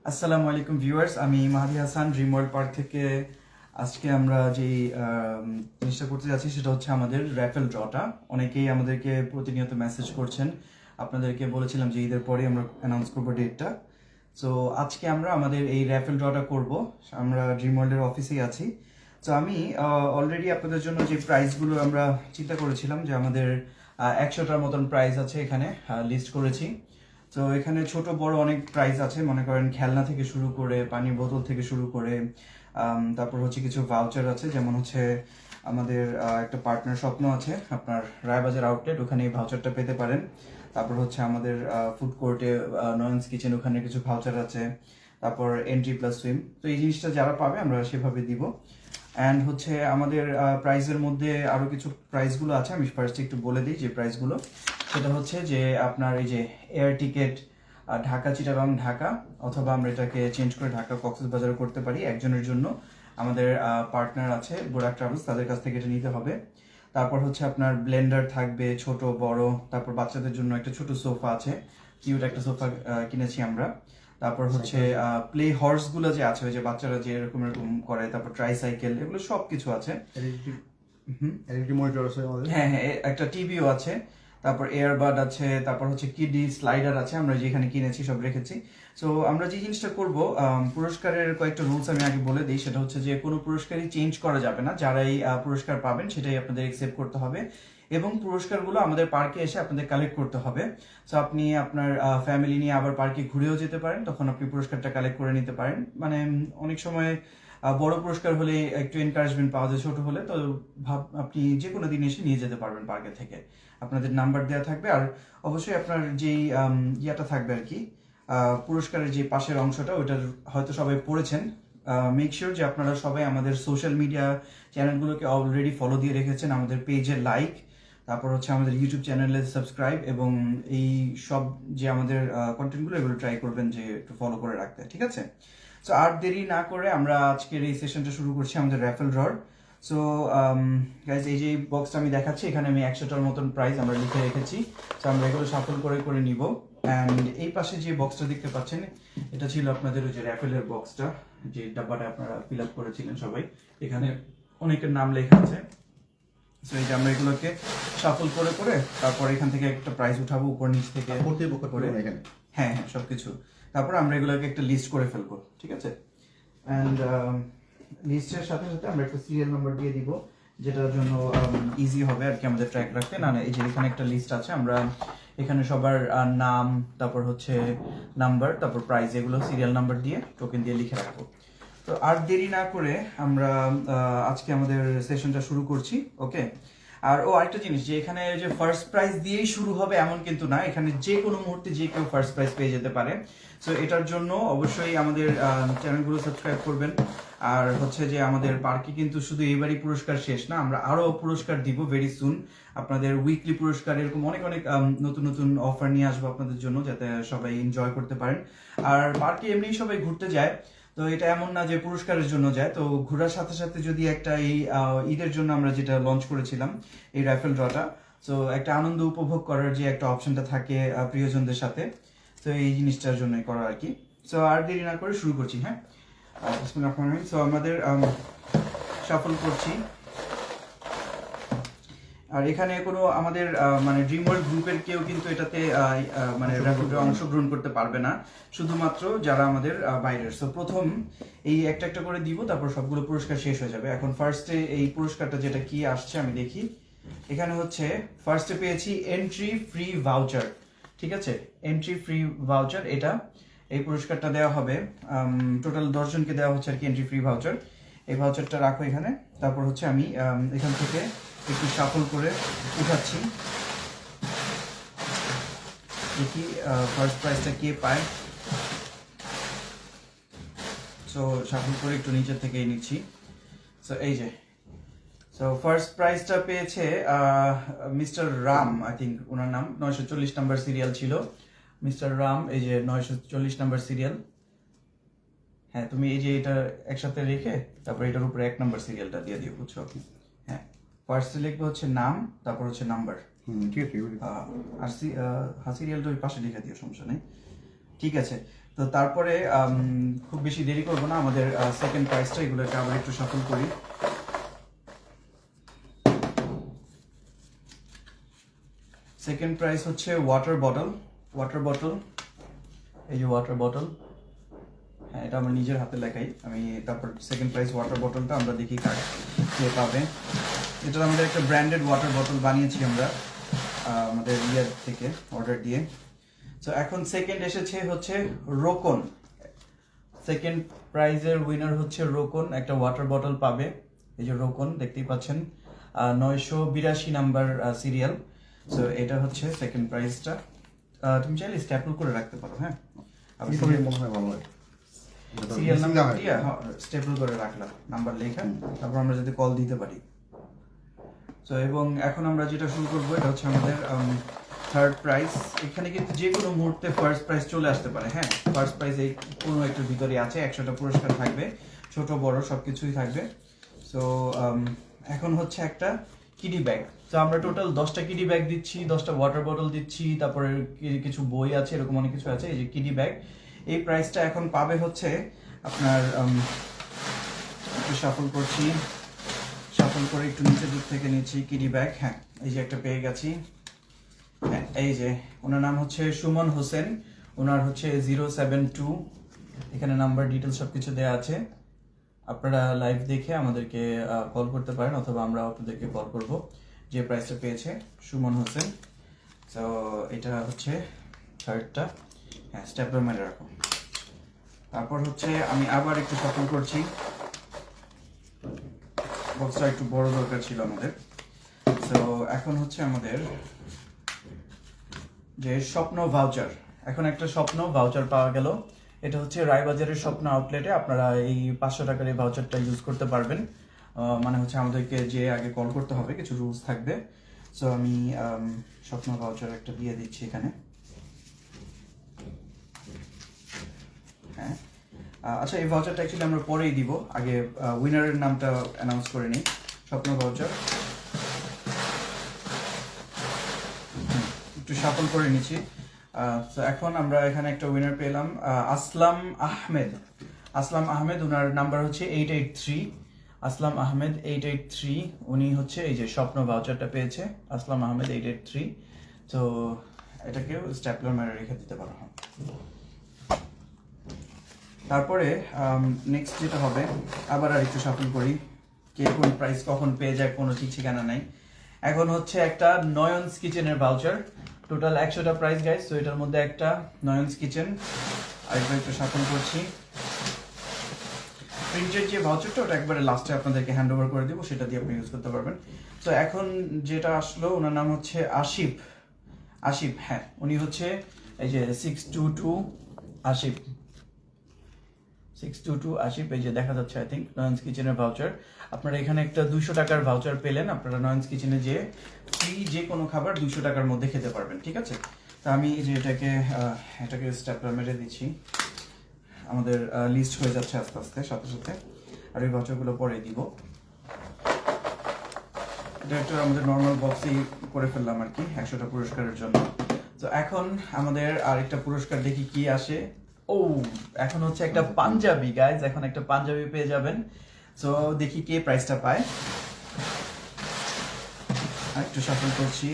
আসসালামু আলাইকুম ভিউয়ার্স, আমি মাহাদি হাসান ড্রিম ওয়ার্ল্ড পার্ক থেকে। আজকে আমরা যে জিনিসটা করতে যাচ্ছি সেটা হচ্ছে আমাদের র্যাফেল ড্রটা। অনেকেই আমাদেরকে প্রতিনিয়ত মেসেজ করছেন, আপনাদেরকে বলেছিলাম যে ঈদের পরে আমরা অ্যানাউন্স করবো ডেটটা। সো আজকে আমরা আমাদের এই র্যাফেল ড্রটা করব। আমরা ড্রিম ওয়ার্ল্ডের অফিসেই আছি। তো আমি অলরেডি আপনাদের জন্য যে প্রাইসগুলো আমরা চিন্তা করেছিলাম যে আমাদের 100টার মতন প্রাইস আছে, এখানে লিস্ট করেছি। তো এখানে ছোট বড় অনেক প্রাইস আছে, মনে করেন খেলনা থেকে শুরু করে পানির বোতল থেকে শুরু করে তারপর হচ্ছে কিছু ভাউচার আছে, যেমন হচ্ছে আমাদের একটা পার্টনার স্বপ্ন আছে আপনার রায়বাজার আউটলেট, ওখানে এই ভাউচারটা পেতে পারেন। তারপর হচ্ছে আমাদের ফুড কোর্টে নয়নস কিচেন, ওখানে কিছু ভাউচার আছে। তারপর এন্ট্রি প্লাস সুইম, তো এই জিনিসটা যারা পাবে আমরা সেভাবে দিব। অ্যান্ড হচ্ছে আমাদের প্রাইসের মধ্যে আরও কিছু প্রাইসগুলো আছে, আমি ফার্স্ট একটু বলে দিই যে প্রাইসগুলো। সেটা হচ্ছে যে আপনার এই যে এয়ার টিকেট ঢাকা চিটাগাং ঢাকা, অথবা আমরা এটাকে চেঞ্জ করে ঢাকা কক্সবাজার করতে পারি একজনের জন্য। আমাদের পার্টনার আছে বোরাক ট্রাভেলস, তাদের কাছ থেকে এটা নিতে হবে। তারপর হচ্ছে আপনার ব্লেন্ডার থাকবে ছোট বড়, তারপর বাচ্চাদের জন্য একটা ছোট সোফা আছে, কিউট একটা সোফা কিনেছি আমরা। তারপর হচ্ছে প্লে হর্স গুলো যে আছে, ওই যে বাচ্চারা যে এরকম এরকম করে, তারপর ট্রাইসাইকেল, এগুলো সব কিছু আছে। মনিটর আছে আমাদের। হ্যাঁ হ্যাঁ, একটা টিভিও আছে। তারপর এয়ারবাড আছে, তারপর হচ্ছে কিডি স্লাইডার আছে, আমরা যেখানে কিনেছি সব রেখেছি। সো আমরা যে জিনিসটা করব, পুরস্কারের কয়েকটা রুলস আমি আগে বলে দিই। সেটা হচ্ছে যে কোনো পুরস্কারই চেঞ্জ করা যাবে না, যারাই পুরস্কার পাবেন সেটাই আপনাদের অ্যাকসেপ্ট করতে হবে, এবং পুরস্কারগুলো আমাদের পার্কে এসে আপনাদের কালেক্ট করতে হবে। সো আপনি আপনার ফ্যামিলি নিয়ে আবার পার্কে ঘুরেও যেতে পারেন, তখন আপনি পুরস্কারটা কালেক্ট করে নিতে পারেন। মানে অনেক সময় বড় পুরস্কার হলে একটু এনকারেজমেন্ট পাওয়া যায়, ছোট হলে তো আপনি যে কোনো দিন এসে নিয়ে যেতে পারবেন পার্কে থেকে। আপনাদের নাম্বার দেওয়া থাকবে, আর অবশ্যই আপনার যেই ইয়াটা থাকবে আর কি, পুরস্কারের যে পাশের অংশটা, ওইটার হয়তো সবাই পড়েছেন। মেক শিওর যে আপনারা সবাই আমাদের সোশ্যাল মিডিয়া চ্যানেলগুলোকে অলরেডি ফলো দিয়ে রেখেছেন, আমাদের পেজে লাইক, তারপর হচ্ছে আমাদের ইউটিউব চ্যানেলে সাবস্ক্রাইব, এবং এই সব যে আমাদের কন্টেন্টগুলো, এগুলো ট্রাই করবেন যে একটু ফলো করে রাখতে, ঠিক আছে? সো আর দেরি না করে আমরা আজকের এই সেশনটা শুরু করছি আমাদের র্যাফেল ড্রর। সো গাইজ, এই যে বক্সটা আমি দেখাচ্ছি, এখানে আমি 100টার মতন প্রাইস আমরা লিখে রেখেছি। সো আমরা এগুলো সাফল করে করে নিব। অ্যান্ড এই পাশে যে বক্সটা দেখতে পাচ্ছেন, এটা ছিল আপনাদের ওই যে র্যাফেলের বক্সটা, যে ডাব্বাটা আপনারা ফিল আপ করেছিলেন সবাই। এখানে অনেকের নাম লেখা আছে। সো এই যে আমরা এগুলোকে সাফল করে করে তারপর এখান থেকে একটা প্রাইস উঠাবো উপর নিচ থেকে করে এখানে। হ্যাঁ হ্যাঁ, সবকিছু। তারপর আমরা এগুলোকে একটা লিস্ট করে ফেলবো, ঠিক আছে? অ্যান্ড লিস্টের সাথে সাথে আমরা একটা সিরিয়াল নাম্বার দিয়ে দিব, যেটার জন্য ইজি হবে আর কি আমাদের ট্র্যাক রাখতে। না না, এই যে এখানে একটা লিস্ট আছে, আমরা এখানে সবার নাম, তারপর হচ্ছে নাম্বার, তারপর প্রাইস, এগুলো সিরিয়াল নাম্বার দিয়ে টোকেন দিয়ে লিখে রাখবো। তো আর দেরি না করে আমরা আজকে আমাদের সেশনটা শুরু করছি, ওকে? আর আরেকটা জিনিস, যে এখানে যে ফার্স্ট প্রাইজ দিয়েই শুরু হবে এমন কিন্তু না, এখানে যে কোনো মুহূর্তে যে কেউ ফার্স্ট প্রাইজ পেয়ে যেতে পারে। সো এটার জন্য অবশ্যই আমাদের চ্যানেলগুলো সাবস্ক্রাইব করবেন। আর হচ্ছে যে আমাদের পার্কে কিন্তু শুধু এবারই পুরস্কার শেষ না, আমরা আরো পুরস্কার দিব ভেরি সুন। আপনাদের উইকলি পুরস্কার, এরকম অনেক অনেক নতুন নতুন অফার নিয়ে আসবো আপনাদের জন্য, যাতে সবাই এনজয় করতে পারেন। আর পার্কে এমনি সবাই ঘুরতে যায়, তো এটা এমন না যে পুরস্কারের জন্য যায়। তো ঘোরার সাথে সাথে যদি একটা এই ঈদের জন্য আমরা যেটা লঞ্চ করেছিলাম, এই রাইফেল ড্রটা, সো একটা আনন্দ উপভোগ করার যে একটা অপশনটা থাকে প্রিয়জনদের সাথে, তো এই জিনিসটার জন্যই করা আর কি। সো আর দেরি না করে শুরু করছি। হ্যাঁ, সো আমাদের সাফল করছি। আর এখানে কোনো আমাদের মানে ড্রিম ওয়ার্ল্ড গ্রুপের কেউ কিন্তু এটাতে মানে অংশগ্রহণ করতে পারবে না, শুধুমাত্র যারা আমাদের বাইরের। সো প্রথম এই একটা একটা করে দিব, তারপর সবগুলো পুরস্কার শেষ হয়ে যাবে। এখন ফার্স্টে এই পুরস্কারটা যেটা কি আসছে আমি দেখি। এখানে হচ্ছে ফার্স্টে পেয়েছি এন্ট্রি ফ্রি ভাউচার, ঠিক আছে? এন্ট্রি ফ্রি ভাউচার, এটা এই পুরস্কারটা দেওয়া হবে টোটাল 10 জনকে দেওয়া হচ্ছে আর কি, এন্ট্রি ফ্রি ভাউচার। এই ভাউচারটা রাখো এখানে। তারপর হচ্ছে আমি এখান থেকে একটু শাফল করে উঠাচ্ছি, দেখি ফার্স্ট প্রাইজটা কে পায়। সো শাফল করে একটু নিচের থেকেই নিচ্ছি। সো এই যে, সো ফার্স্ট প্রাইজটা পেয়েছে মিস্টার রাম, আই থিঙ্ক ওনার নাম, 940 নাম্বার সিরিয়াল ছিল মিস্টার রাম, এই যে 940 নাম্বার সিরিয়াল। হ্যাঁ, তুমি এই যে এটা একসাথে রেখে তারপর এটার উপরে 1 নাম্বার সিরিয়ালটা দিয়ে দিও, বুঝছো? হ্যাঁ, ফার্স্টে লিখবে হচ্ছে নাম, তারপর হচ্ছে নাম্বার। ঠিক আছে। আর সিরিয়ালটা ওই পাশে লিখে দিও, সমস্যা নেই। ঠিক আছে, তো তো তারপরে খুব বেশি দেরি করবো না, আমাদের সেকেন্ড প্রাইসটা এগুলোকে আবার একটু সফল করি। সেকেন্ড প্রাইস হচ্ছে ওয়াটার বটল, এই যে ওয়াটার বটল, হ্যাঁ এটা আমার নিজের হাতে লেখাই আমি। তারপর সেকেন্ড প্রাইস ওয়াটার বটলটা আমরা দেখি কে পাবে। এটা আমাদের একটা ব্র্যান্ডেড ওয়াটার বটল বানিয়েছি আমরা আমাদের ইয়ার থেকে অর্ডার দিয়ে। তো এখন সেকেন্ড এসেছে হচ্ছে রোকন। সেকেন্ড প্রাইজের উইনার হচ্ছে রোকন, একটা ওয়াটার বটল পাবে। এই যে রোকন দেখতেই পাচ্ছেন, 982 নাম্বার সিরিয়াল। সো এটা হচ্ছে সেকেন্ড প্রাইজটা। তুমি চাইলে স্ট্যাপল করে রাখতে পারো, হ্যাঁ সিরিয়াল নাম্বার দিয়ে স্ট্যাপল করে রাখলাম, নাম্বার লেখা, তারপর আমরা যদি কল দিতে পারি। তো এবং এখন আমরা যেটা শুরু করবো এটা হচ্ছে আমাদের থার্ড প্রাইজ। এখানে কিন্তু যে কোনো মুহূর্তে ফার্স্ট প্রাইজ চলে আসতে পারে, হ্যাঁ ফার্স্ট প্রাইজ এই কোনো একটু ভিতরে আছে, 100টা পুরস্কার থাকবে, ছোট বড় সবকিছুই থাকবে। সো এখন হচ্ছে একটা কিডি ব্যাগ। তো আমরা টোটাল 10টা কিডি ব্যাগ দিচ্ছি, 10টা ওয়াটার বটল দিচ্ছি, তারপরে কিছু বই আছে, এরকম অনেক কিছু আছে। এই যে কিডি ব্যাগ, এই প্রাইসটা এখন পাবে হচ্ছে আপনার একটু শাফল করছি, শাফল করে একটু নিচের দিক থেকে নিচ্ছি কিডি ব্যাগ। হ্যাঁ এই যে একটা পেয়ে গেছি। হ্যাঁ এই যে ওনার নাম হচ্ছে সুমন হোসেন, ওনার হচ্ছে 072, এখানে নাম্বার ডিটেলস সবকিছু দেওয়া আছে। আপনারা লাইভ দেখে আমাদেরকে কল করতে পারেন, অথবা আমরা আপনাদেরকে কল করব। যে প্রাইসটা পেয়েছে সুমন হোসেন। তো এটা হচ্ছে থার্ডটা, হ্যাঁ স্টেপলার মেরে রাখো। তারপর হচ্ছে আমি আবার একটু শাফল করছি, বক্সটা একটু বড় দরকার ছিল আমাদের। তো এখন হচ্ছে আমাদের যে স্বপ্ন ভাউচার, এখন একটা স্বপ্ন ভাউচার পাওয়া গেল। এটা হচ্ছে রায়বাজারের স্বপ্ন আউটলেটে আপনারা এই 500 টাকার এই ভাউচারটা ইউজ করতে পারবেন। মানে হচ্ছে আমাদেরকে যে আগে কল করতে হবে, কিছু রুলস থাকবে। সো আমি স্বপ্ন ভাউচার একটা দিয়ে দিচ্ছি এখানে। হ্যাঁ আচ্ছা, এই ভাউচারটা অ্যাকচুয়ালি আমরা পরেই দিব, আগে উইনারের নামটা অ্যানাউন্স করে নিই। স্বপ্ন ভাউচার একটু শাফল করে নিচ্ছি। তো এখন আমরা এখানে একটা উইনার পেলাম, আসলাম আহমেদ। ওনার নাম্বার হচ্ছে 883, আসলাম আহমেদ 883। উনি হচ্ছে এই যে স্বপ্ন ভাউচারটা পেয়েছে, আসলাম আহমেদ 883। তো এটাকেও স্ট্যাপলার মেরে রেখে দিতে পারো। তারপরে নেক্সট যেটা হবে, আবার আর একটু শাফল করি, কে কোন প্রাইস কখন পেয়ে যায় কোনো ঠিক ঠিকানা নাই। এখন হচ্ছে একটা নয়নস কিচেনের ভাউচার, টোটাল 100টা প্রাইস গাইস। তো এটার মধ্যে একটা নয়নস কিচেন, আরেকবার একটু শাফল করছি। প্রিন্টের যে ভাউচারটা ওটা একবারে লাস্টে আপনাদেরকে হ্যান্ড ওভার করে দিব, সেটা দিয়ে আপনি ইউজ করতে পারবেন। তো এখন যেটা আসলো, ওনার নাম হচ্ছে আশিফ, হ্যাঁ উনি হচ্ছে এই যে 622 আশিফ, 622 আশিফ, এই যে দেখা যাচ্ছে আই থিঙ্ক নয়নস কিচেনের ভাউচার। আপনারা এখানে একটা 200 টাকার ভাউচার পেলেন, আপনারা নয়নস কিচেনে যে ফ্রি যে কোনো খাবার 200 টাকার মধ্যে খেতে পারবেন, ঠিক আছে। তো আমি এই যে এটাকে স্ট্যাপলার মেরে দিচ্ছি, আমাদের লিস্ট হয়ে যাচ্ছে আস্তে আস্তে সাথে, আর এই ভাউচারগুলো পরে দিব। এটা একটা আমাদের নর্মাল বক্সই করে ফেললাম আর কি 100টা পুরস্কারের জন্য। তো এখন আমাদের আরেকটা পুরস্কার দেখি কি আসে। ও এখন হচ্ছে একটা পাঞ্জাবি গাইজ, এখন একটা পাঞ্জাবি পেয়ে যাবেন। সো দেখি কে প্রাইসটা পায়। আরেকটু শাফল করছি,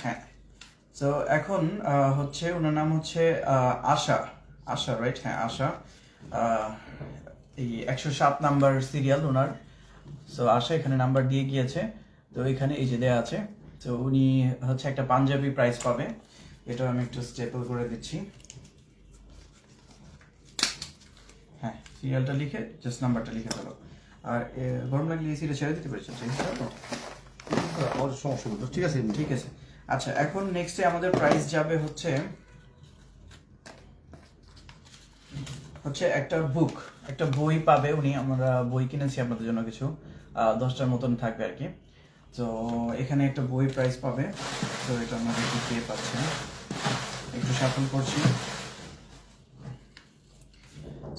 হ্যাঁ। সো এখন হচ্ছে ওনার নাম হচ্ছে আশা রাইট, হ্যাঁ আশা, এই 107 নাম্বার সিরিয়াল ওনার। সো আশা এখানে নাম্বার দিয়ে গিয়েছে, তো এখানে এই যে দেয়া আছে। তো উনি হচ্ছে একটা পাঞ্জাবি প্রাইস পাবে, এটা আমি একটু স্টেপল করে দিচ্ছি। হ্যাঁ সিরিয়ালটা লিখে জাস্ট নাম্বারটা লিখে ফেলো, আর গরম লাগলে এসিটা ছেড়ে দিতে পেরেছেন, ঠিক আছে ঠিক আছে। আচ্ছা এখন নেক্সটে আমাদের প্রাইস যাবে হচ্ছে একটা বই পাবে উনি। আমরা বই কিনেছি আপনাদের জন্য, কিছু 10টার মতন থাকবে আর কি। তো এখানে একটা বই প্রাইস পাবে। তো এটা আমাদের পেয়ে পাচ্ছেন, একটু শাফল করছি।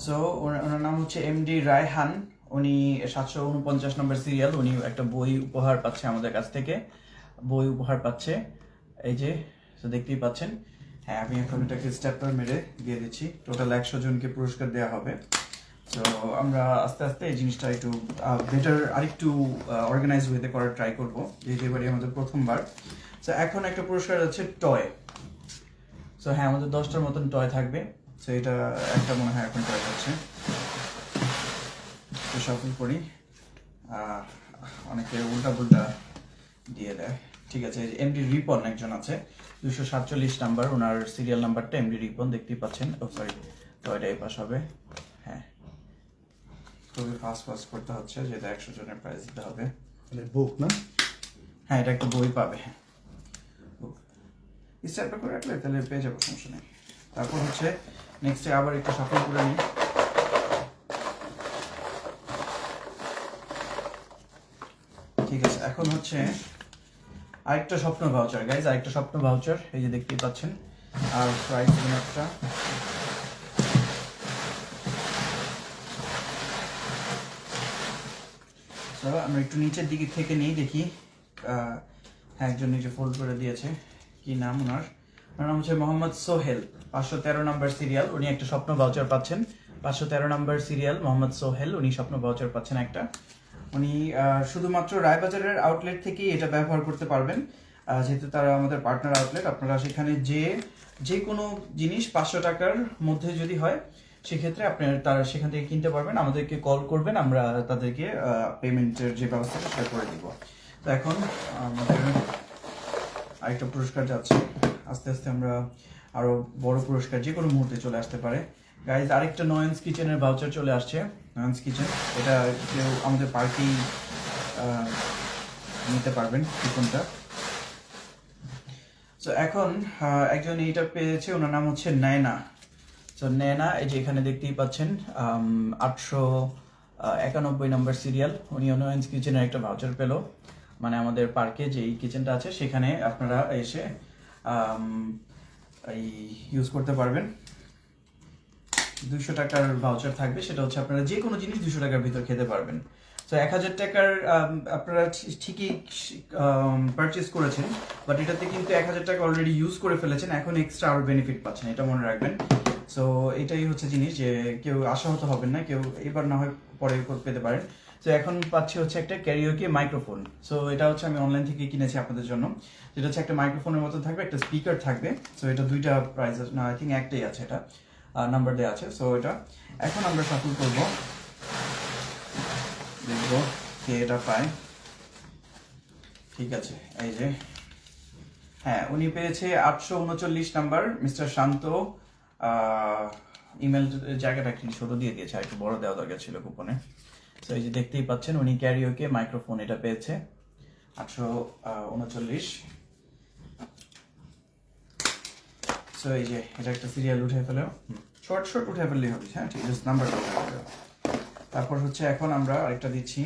সো ওনার নাম হচ্ছে এমডি রায়হান, উনি 749 নম্বর সিরিয়াল, উনি একটা বই উপহার পাচ্ছে আমাদের কাছ থেকে। বই উপহার পাচ্ছে। এই যে তো দেখতেই পাচ্ছেন। হ্যাঁ, আমি এখন এটাকে স্ট্যাপলার মেরে দিয়ে দিচ্ছি। টোটাল 100 জনকে পুরস্কার দেওয়া হবে। তো আমরা আস্তে আস্তে এই জিনিসটা একটু বেটার আরেকটু অর্গানাইজ ওয়েতে করার ট্রাই করবো, যেহেতু এবারে আমাদের প্রথমবার। তো এখন একটা পুরস্কার আছে টয়। সো হ্যাঁ, আমাদের 10টার মতন টয় থাকবে। সো এটা একটা মনে হয় এখন টয় হচ্ছে, তো সফল করি। অনেকে উল্টা পুল্টা দিয়ে দেয়। ঠিক আছে, এমডি রিপন একজন আছে, 247 নাম্বার, ওনার সিরিয়াল নাম্বারটা এমডি রিপন, দেখতেই পাচ্ছেন। ও সরি, টয়টা এই পাশ হবে। হ্যাঁ, খুবই ফাস্ট করতে হচ্ছে, যেটা 100 জনের প্রাইজ দিতে হবে। বুক না? হ্যাঁ, এটা একটা বই পাবে। হ্যাঁ, বুক স্ট্যাপলার করে রাখলে তাহলে পেয়ে যাবো, সমস্যা নেই। তারপর হচ্ছে নেক্সটে আবার একটু সফল করে নিই। ঠিক আছে, এখন হচ্ছে আরেকটা স্বপ্ন ভাউচার গাইজ, আরেকটা স্বপ্ন ভাউচার, এই যে দেখতেই পাচ্ছেন। আর প্রাইস একটা আমরা একটু নিচের দিকে থেকে নিই, দেখি। হ্যাঁ, একজন নিচে ফোল্ড করে দিয়েছে। কি নাম ওনার? ওনার নাম হচ্ছে মোহাম্মদ সোহেল, 513 নাম্বার সিরিয়াল। উনি একটা স্বপ্ন ভাউচার পাচ্ছেন। 513 নাম্বার সিরিয়াল মোহাম্মদ সোহেল, উনি স্বপ্ন ভাউচার পাচ্ছেন একটা। উনি শুধুমাত্র রায়বাজারের আউটলেট থেকেই এটা ব্যবহার করতে পারবেন, যেহেতু তারা আমাদের পার্টনার আউটলেট। আপনারা সেখানে যে কোনো জিনিস 500 টাকার মধ্যে যদি হয়, সেক্ষেত্রে তারা সেখান থেকে কিনতে পারবেন। আমাদেরকে কল করবেন, আমরা তাদেরকে পেমেন্টের যে ব্যবস্থাটা সেটা করে দিব। তো এখন আমাদের আরেকটা পুরস্কার যাচ্ছে। আস্তে আস্তে আমরা আরো বড় পুরস্কার যে কোনো মুহূর্তে চলে আসতে পারে। গাইজ, আরেকটা নয়নস কিচেনের ভাউচার চলে আসছে। নয়নস কিচেন, এটা কেউ আমাদের পার্কেই নিতে পারবেন কুপনটা। তো এখন একজন এইটা পেয়েছে, ওনার নাম হচ্ছে নয়না। তো নয়না, এই যে এখানে দেখতেই পাচ্ছেন, 891 নম্বর সিরিয়াল। উনি নয়নস কিচেনের একটা ভাউচার পেলো, মানে আমাদের পার্কে যেই কিচেনটা আছে সেখানে আপনারা এসে এই ইউজ করতে পারবেন। 200 টাকার ভাউচার থাকবে, সেটা হচ্ছে আপনারা যে কোনো জিনিস 200 টাকার ভিতর খেতে পারবেন। তো 1000 টাকার আপনারা ঠিকই পারচেস করেছেন, বাট এটাতে কিন্তু 1000 টাকা অলরেডি ইউজ করে ফেলেছেন, এখন এক্সট্রা আরো বেনিফিট পাচ্ছেন, এটা মনে রাখবেন। সো এটাই হচ্ছে জিনিস, যে কেউ আশাহত হবেন না, কেউ এবার না হয় পরে পেতে পারেন। তো এখন পাচ্ছি হচ্ছে একটা ক্যারিওকে মাইক্রোফোন। সো এটা হচ্ছে আমি অনলাইন থেকে কিনেছি আপনাদের জন্য, যেটা হচ্ছে একটা মাইক্রোফোনের মতো থাকবে, একটা স্পিকার থাকবে। সো এটা দুইটা প্রাইস না, আই থিঙ্ক একটাই আছে, এটা নাম্বার দেওয়া আছে। সো এটা এখন আমরা সাফল করব, দেখবো কে এটা পায়। ঠিক আছে, এই যে হ্যাঁ, উনি পেয়েছে 839 নাম্বার, মিস্টার শান্ত। ইমেল জায়গাটা একটু ছোট দিয়ে দিয়েছে, আর একটু বড় দেওয়া দরকার ছিল কুপনে। তো এই যে দেখতেই পাচ্ছেন, উনি ক্যারিওকে মাইক্রোফোন এটা পেয়েছে, 839। সো এই যে এটা একটা সিরিয়াল উঠে ফেলেও, শর্ট উঠে ফেললেই হবে। হ্যাঁ, ঠিক আছে, নাম্বারটা উঠে ফেলেও। তারপর হচ্ছে এখন আমরা আরেকটা দিচ্ছি।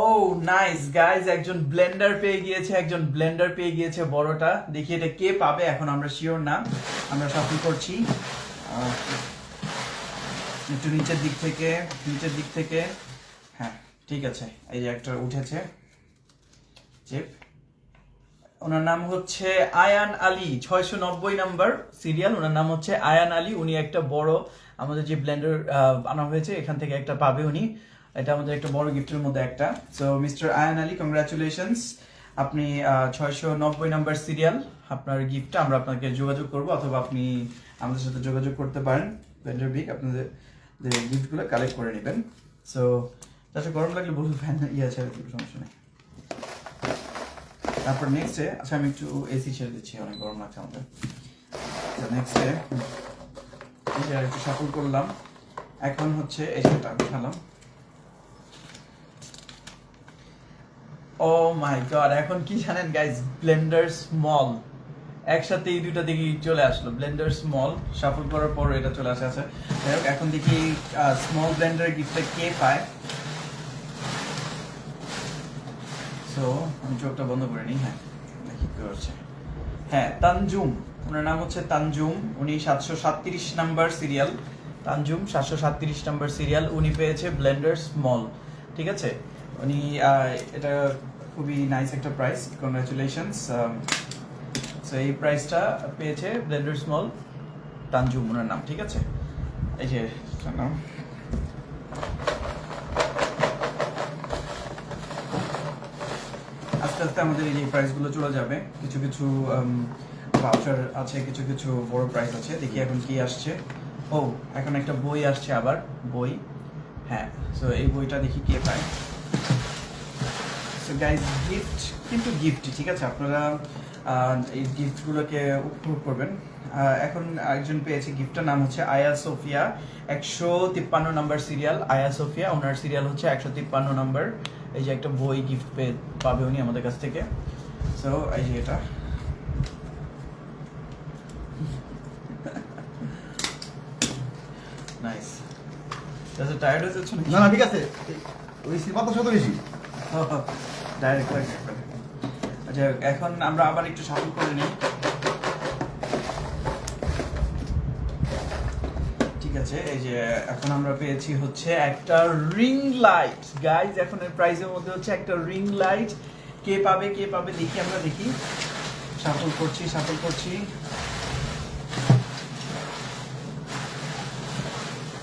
ও নাইস গাইজ, একজন ব্লেন্ডার পেয়ে গিয়েছে, বড়টা। দেখি এটা কে পাবে, এখন আমরা শিওর না, আমরা সফল করছি। একটু নিচের দিক থেকে। হ্যাঁ, ঠিক আছে, এই যে একটা উঠেছে চেপ। ওনার নাম হচ্ছে আয়ান আলী, 690 নাম্বার সিরিয়াল। ওনার নাম হচ্ছে আয়ান আলী। উনি একটা বড়, আমাদের যে ব্লেন্ডার আনা হয়েছে এখান থেকে একটা পাবে উনি। এটা আমাদের একটা বড় গিফটের মধ্যে একটা। So mister Ayan Ali, congratulations, আপনি 690 নাম্বার সিরিয়াল, আপনার গিফটটা আমরা আপনাকে যোগাযোগ করব, অথবা আপনি আমাদের সাথে যোগাযোগ করতে পারেন। ব্লেন্ডার বিগ আপনাদের গিফটগুলো কালেক্ট করে নেবেন। সো তাছাড়া গরম লাগলে বলুন, ফ্যান আছে, সমস্যা নেই। তারপর নেক্সটে, আচ্ছা আমি একটু এসি ছেড়ে দিচ্ছি, অনেক গরম লাগছে আমাদের। নেক্সটে একটু সাফল করলাম। এখন হচ্ছে এই যেটা উঠালাম। ও মাই গড, এখন কি জানেন গাইজ, ব্লেন্ডার স্মল, একসাথে এই দুইটা দিকে চলে আসলো। ব্লেন্ডার স্মল সাফল করার পর এটা চলে আসে। আছে যাই হোক, এখন দেখি স্মল ব্লেন্ডার গিফটটা কে পায়। সো আমি চোখটা বন্ধ করে নিই। হ্যাঁ, দেখি কি হচ্ছে। হ্যাঁ, তানজুম, ওনার নাম হচ্ছে তানজুম। উনি 737 number serial, Tanjum 737 number serial. উনি পেয়েছে ব্লেন্ডার স্মল। ঠিক আছে, উনি এটা খুবই নাইস একটা প্রাইস, কংগ্রাচুলেশনস। সো এই প্রাইসটা পেয়েছে ব্লেন্ডার স্মল তানজুম ওনার নাম, ঠিক আছে? এই যে নাম আস্তে আস্তে আমাদের এই যে প্রাইসগুলো চলে যাবে, কিছু কিছু ভাউচার আছে, কিছু কিছু বড় প্রাইস আছে। দেখি এখন কি আসছে। ও, এখন একটা বই আসছে, আবার বই। হ্যাঁ, সো এই বইটা দেখি কে পায়। সো গাইজ, গিফট কিন্তু গিফটই, ঠিক আছে? আপনারা এই গিফটগুলোকে উপভোগ করবেন। এখন একজন পেয়েছে, গিফটটার নাম হচ্ছে আয়া সোফিয়া, 153 নাম্বার সিরিয়াল। আয়া সোফিয়া, ওনার সিরিয়াল হচ্ছে 153 নাম্বার। এই যে একটা বই গিফট পাবে উনি আমাদের কাছ থেকে। সো এই যে এটা নাইস। টায়ার্ড হয়ে যাচ্ছে না না ঠিক আছে, ওই সিনেমাটা শত বেশি ডাইরেক্ট। আচ্ছা, এখন আমরা আবার একটু শাফল করে নিই, ঠিক আছে? এই যে এখন আমরা পেয়েছি হচ্ছে একটা রিং লাইট গাইজ। এখন এর প্রাইসের মধ্যে হচ্ছে একটা রিং লাইট। কে পাবে কে পাবে দেখি, আমরা দেখি। শাফল করছি।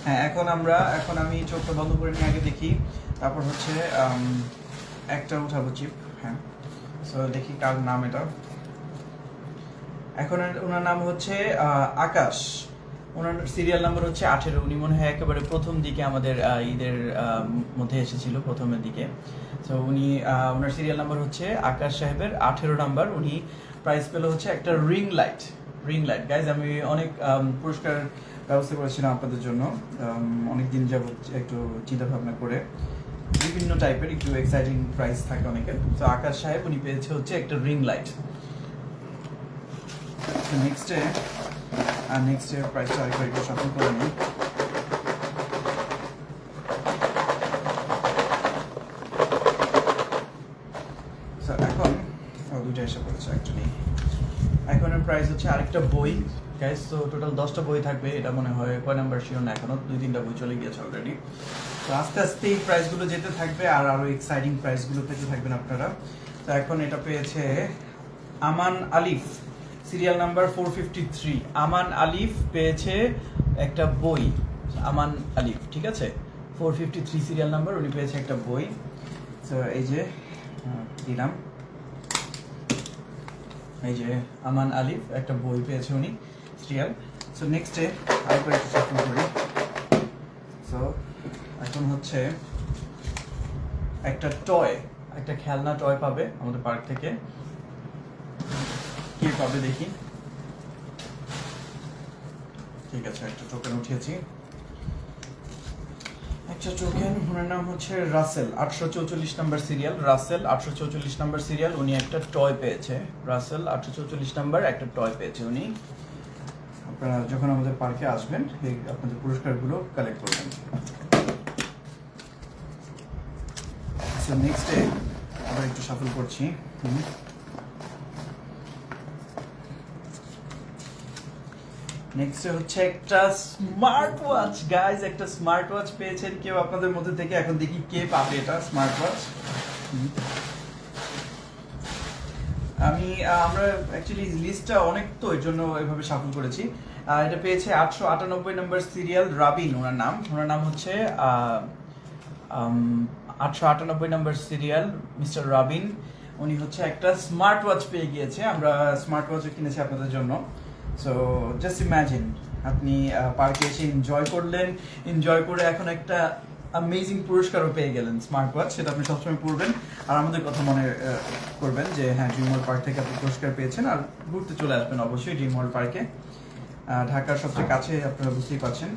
হ্যাঁ, এখন আমি চোখটা বন্ধ করে নিয়ে আগে দেখি, তারপর হচ্ছে একটা উঠাবো চিপ। হ্যাঁ, সো দেখি কার নাম এটা। এখন ওনার নাম হচ্ছে আকাশ, ওনার সিরিয়াল নাম্বার হচ্ছে 18। উনি মনে হয় একেবারে প্রথম দিকে আমাদের ঈদের মধ্যে এসেছিল, প্রথমের দিকে। তো উনি ওনার সিরিয়াল নাম্বার হচ্ছে আকাশ সাহেবের 18 নাম্বার। উনি প্রাইজ পেল হচ্ছে একটা রিং লাইট গাইজ। আমি অনেক পুরস্কার ব্যবস্থা করেছিলাম আপনাদের জন্য, অনেক দিন যাবত একটু চিন্তা ভাবনা করে। বিভিন্ন টাইপের একটু এক্সাইটিং প্রাইস থাকে অনেকের। তো আকাশ সাহেব উনি পেয়েছে হচ্ছে একটা রিং লাইট। নেক্সট ডে প্রাইসটা আরেকবার একটু শাফল করে নিই। এখন দুইটা এসে পড়েছে অ্যাকচুয়ালি। এখনের প্রাইস হচ্ছে আরেকটা বই গাইস। তো টোটাল 10টা বই থাকবে, এটা মনে হয় কয় নাম্বার শিওর না, এখনো 2-3টা বই চলে গিয়েছে অলরেডি। তো আস্তে আস্তে এই প্রাইসগুলো যেতে থাকবে, আর আরো এক্সাইটিং প্রাইসগুলো পেতে থাকবেন আপনারা। তো এখন এটা পেয়েছে আমান আলিফ, সিরিয়াল নাম্বার 453। আমান আলিফ পেয়েছে একটা বই, আমান আলিফ, ঠিক আছে? 453 সিরিয়াল নাম্বার, উনি পেয়েছে একটা বই। তো এই যে দিলাম, এই যে আমান আলিফ একটা বই পেয়েছে উনি, সিরিয়াল। সো নেক্সট ডে আরেকবার একটু শপিং করি। সো এখন হচ্ছে একটা খেলনা টয় পাবে আমাদের পার্ক থেকে। কে পাবে দেখি। ঠিক আছে, একটা টোকেন উঠিয়েছি। একটা টোকেন, ওনার নাম হচ্ছে Rasel, 844 number serial. Rasel 844 number serial, উনি একটা টয় পেয়েছে। রাসেল 844 নাম্বার একটা টয় পেয়েছে উনি। আপনারা যখন আমাদের পার্কে আসবেন, আপনাদের পুরস্কারগুলো কালেক্ট করবেন। সো নেক্সট ডে আবার একটু শাফল করছি। নেক্সট হচ্ছে একটা স্মার্ট ওয়াচ গাইজ। একটা স্মার্ট ওয়াচ পেয়েছেন কেউ আপনাদের মধ্যে থেকে। এখন দেখি কে পাবে এটা স্মার্ট ওয়াচ। আমরা অ্যাকচুয়ালি লিস্টটা অনেক, তো এর জন্য এভাবে শাফল করেছি। এটা পেয়েছে 898 নম্বর সিরিয়াল, রাবিন ওনার নাম হচ্ছে 898 নম্বর সিরিয়াল মিস্টার রাবিন। উনি হচ্ছে একটা স্মার্ট ওয়াচ পেয়ে গিয়েছে। আমরা স্মার্ট ওয়াচ কিনেছি আপনাদের জন্য। সো জাস্ট ইম্যাজিন, আপনি পার্কে এসে এনজয় করে এখন একটা অ্যামেজিং পুরস্কারও পেয়ে গেলেন, স্মার্ট ওয়াচ। সেটা আপনি সবসময় পড়বেন আর আমাদের কথা মনে করবেন যে হ্যাঁ, ড্রিম ওয়ার্ল্ড পার্ক থেকে আপনি পুরস্কার পেয়েছেন। আর ঘুরতে চলে আসবেন অবশ্যই ড্রিম ওয়ার্ল্ড পার্কে, ঢাকার সবচেয়ে কাছে, আপনারা বুঝতেই পারছেন।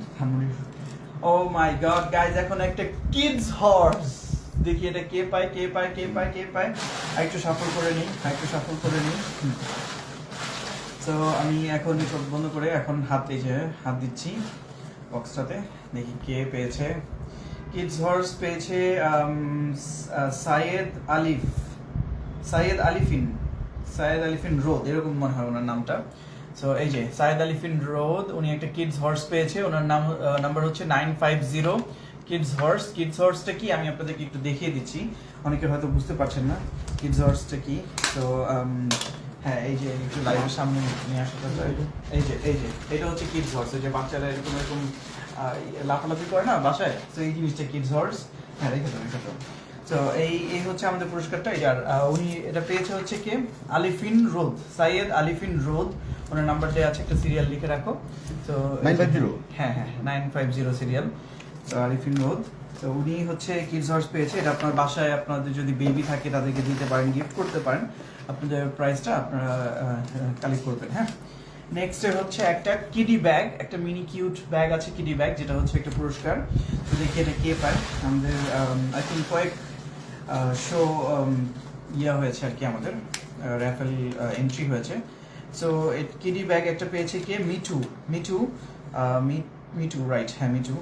ও মাই গড গাইজ, এখন একটা কিডস হর্স। দেখি এটা কে পায়। একটু শাফল করে নিই। তো আমি এখন চোখ বন্ধ করে এখন হাত দিচ্ছি বক্সটাতে, দেখি কে পেয়েছে। কিডস হর্স পেয়েছে সাইয়েদ আলিফিন রোদ, এরকম মনে হয় ওনার নামটা। সো এই যে সাইয়েদ আলিফিন রোদ, উনি একটা কিডস হর্স পেয়েছে। ওনার নাম্বার হচ্ছে 950। কিডস হর্সটা কি আমি আপনাদেরকে একটু দেখিয়ে দিচ্ছি, অনেকে হয়তো বুঝতে পারছেন না। কিডস হর্সটা কি? তো হ্যাঁ, এই যে একটু লাইভের সামনে নিয়ে আসাটা যায়। এই যে এটা হচ্ছে কিডস হর্স, যে বাচ্চারা এরকম এরকম লাফালাফি করে না বাসায়, তো এই জিনিসটা কিডস হর্স। হ্যাঁ, রেখে তো। তো এই হচ্ছে আমাদের পুরস্কারটা। এটার উনি এটা পেয়েছে হচ্ছে কে, আলিফিন রোদ, সাইয়েদ আলিফিন রোদ। ওনার নাম্বার দেওয়া আছে, একটা সিরিয়াল লিখে রাখো। তো 950? হ্যাঁ 950 সিরিয়াল। তো আলিফিন রোদ, তো উনি হচ্ছে কিডস হর্স পেয়েছে। এটা আপনার বাসায় আপনাদের যদি বেবি থাকে তাদেরকে দিতে পারেন, গিফট করতে পারেন। আপনাদের প্রাইসটা আপনারা কালেক্ট করবেন। হ্যাঁ, নেক্সট হচ্ছে একটা কিডি ব্যাগ, একটা মিনি কিউট ব্যাগ আছে কিডি ব্যাগ, যেটা হচ্ছে একটা পুরস্কার। তো দেখি এটা কে পায়। আমাদের আই থিঙ্ক কয়েক শো ইয়া হয়েছে আর কি, আমাদের র্যাফেল এন্ট্রি হয়েছে। সো কিডি ব্যাগ একটা পেয়েছে কে, মিটু রাইট, হ্যাঁ মিটু।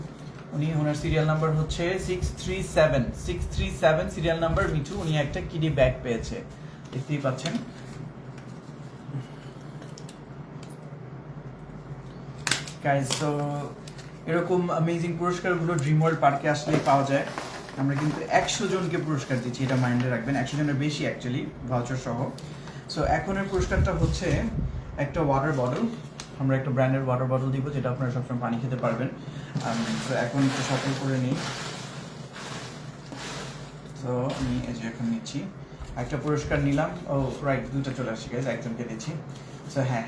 ওনার সিরিয়াল নাম্বার হচ্ছে 637 সিরিয়াল নাম্বার মিটু। উনি একটা কিডি ব্যাগ পেয়েছে, দেখতেই পাচ্ছেন। গাইস, তো এরকম অ্যামেজিং পুরস্কারগুলো ড্রিম ওয়ার্ল্ড পার্কে আসলেই পাওয়া যায়। আমরা কিন্তু 100 জনকে পুরস্কার দিচ্ছি, এটা মাইন্ডে রাখবেন, 100 জনের বেশি অ্যাকচুয়ালি, ভাউচার সহ। সো এখনের পুরস্কারটা হচ্ছে একটা ওয়াটার বটল। আমরা একটা ব্র্যান্ডের ওয়াটার বটল দিব, যেটা আপনারা সবসময় পানি খেতে পারবেন। তো এখন একটু শপিং করে নিই। তো আমি এই যে এখন নিচ্ছি, একটা পুরস্কার নিলাম। ও রাইট, দুটো চলে আসছে গাইজ, একজনকে দিচ্ছি। সো হ্যাঁ,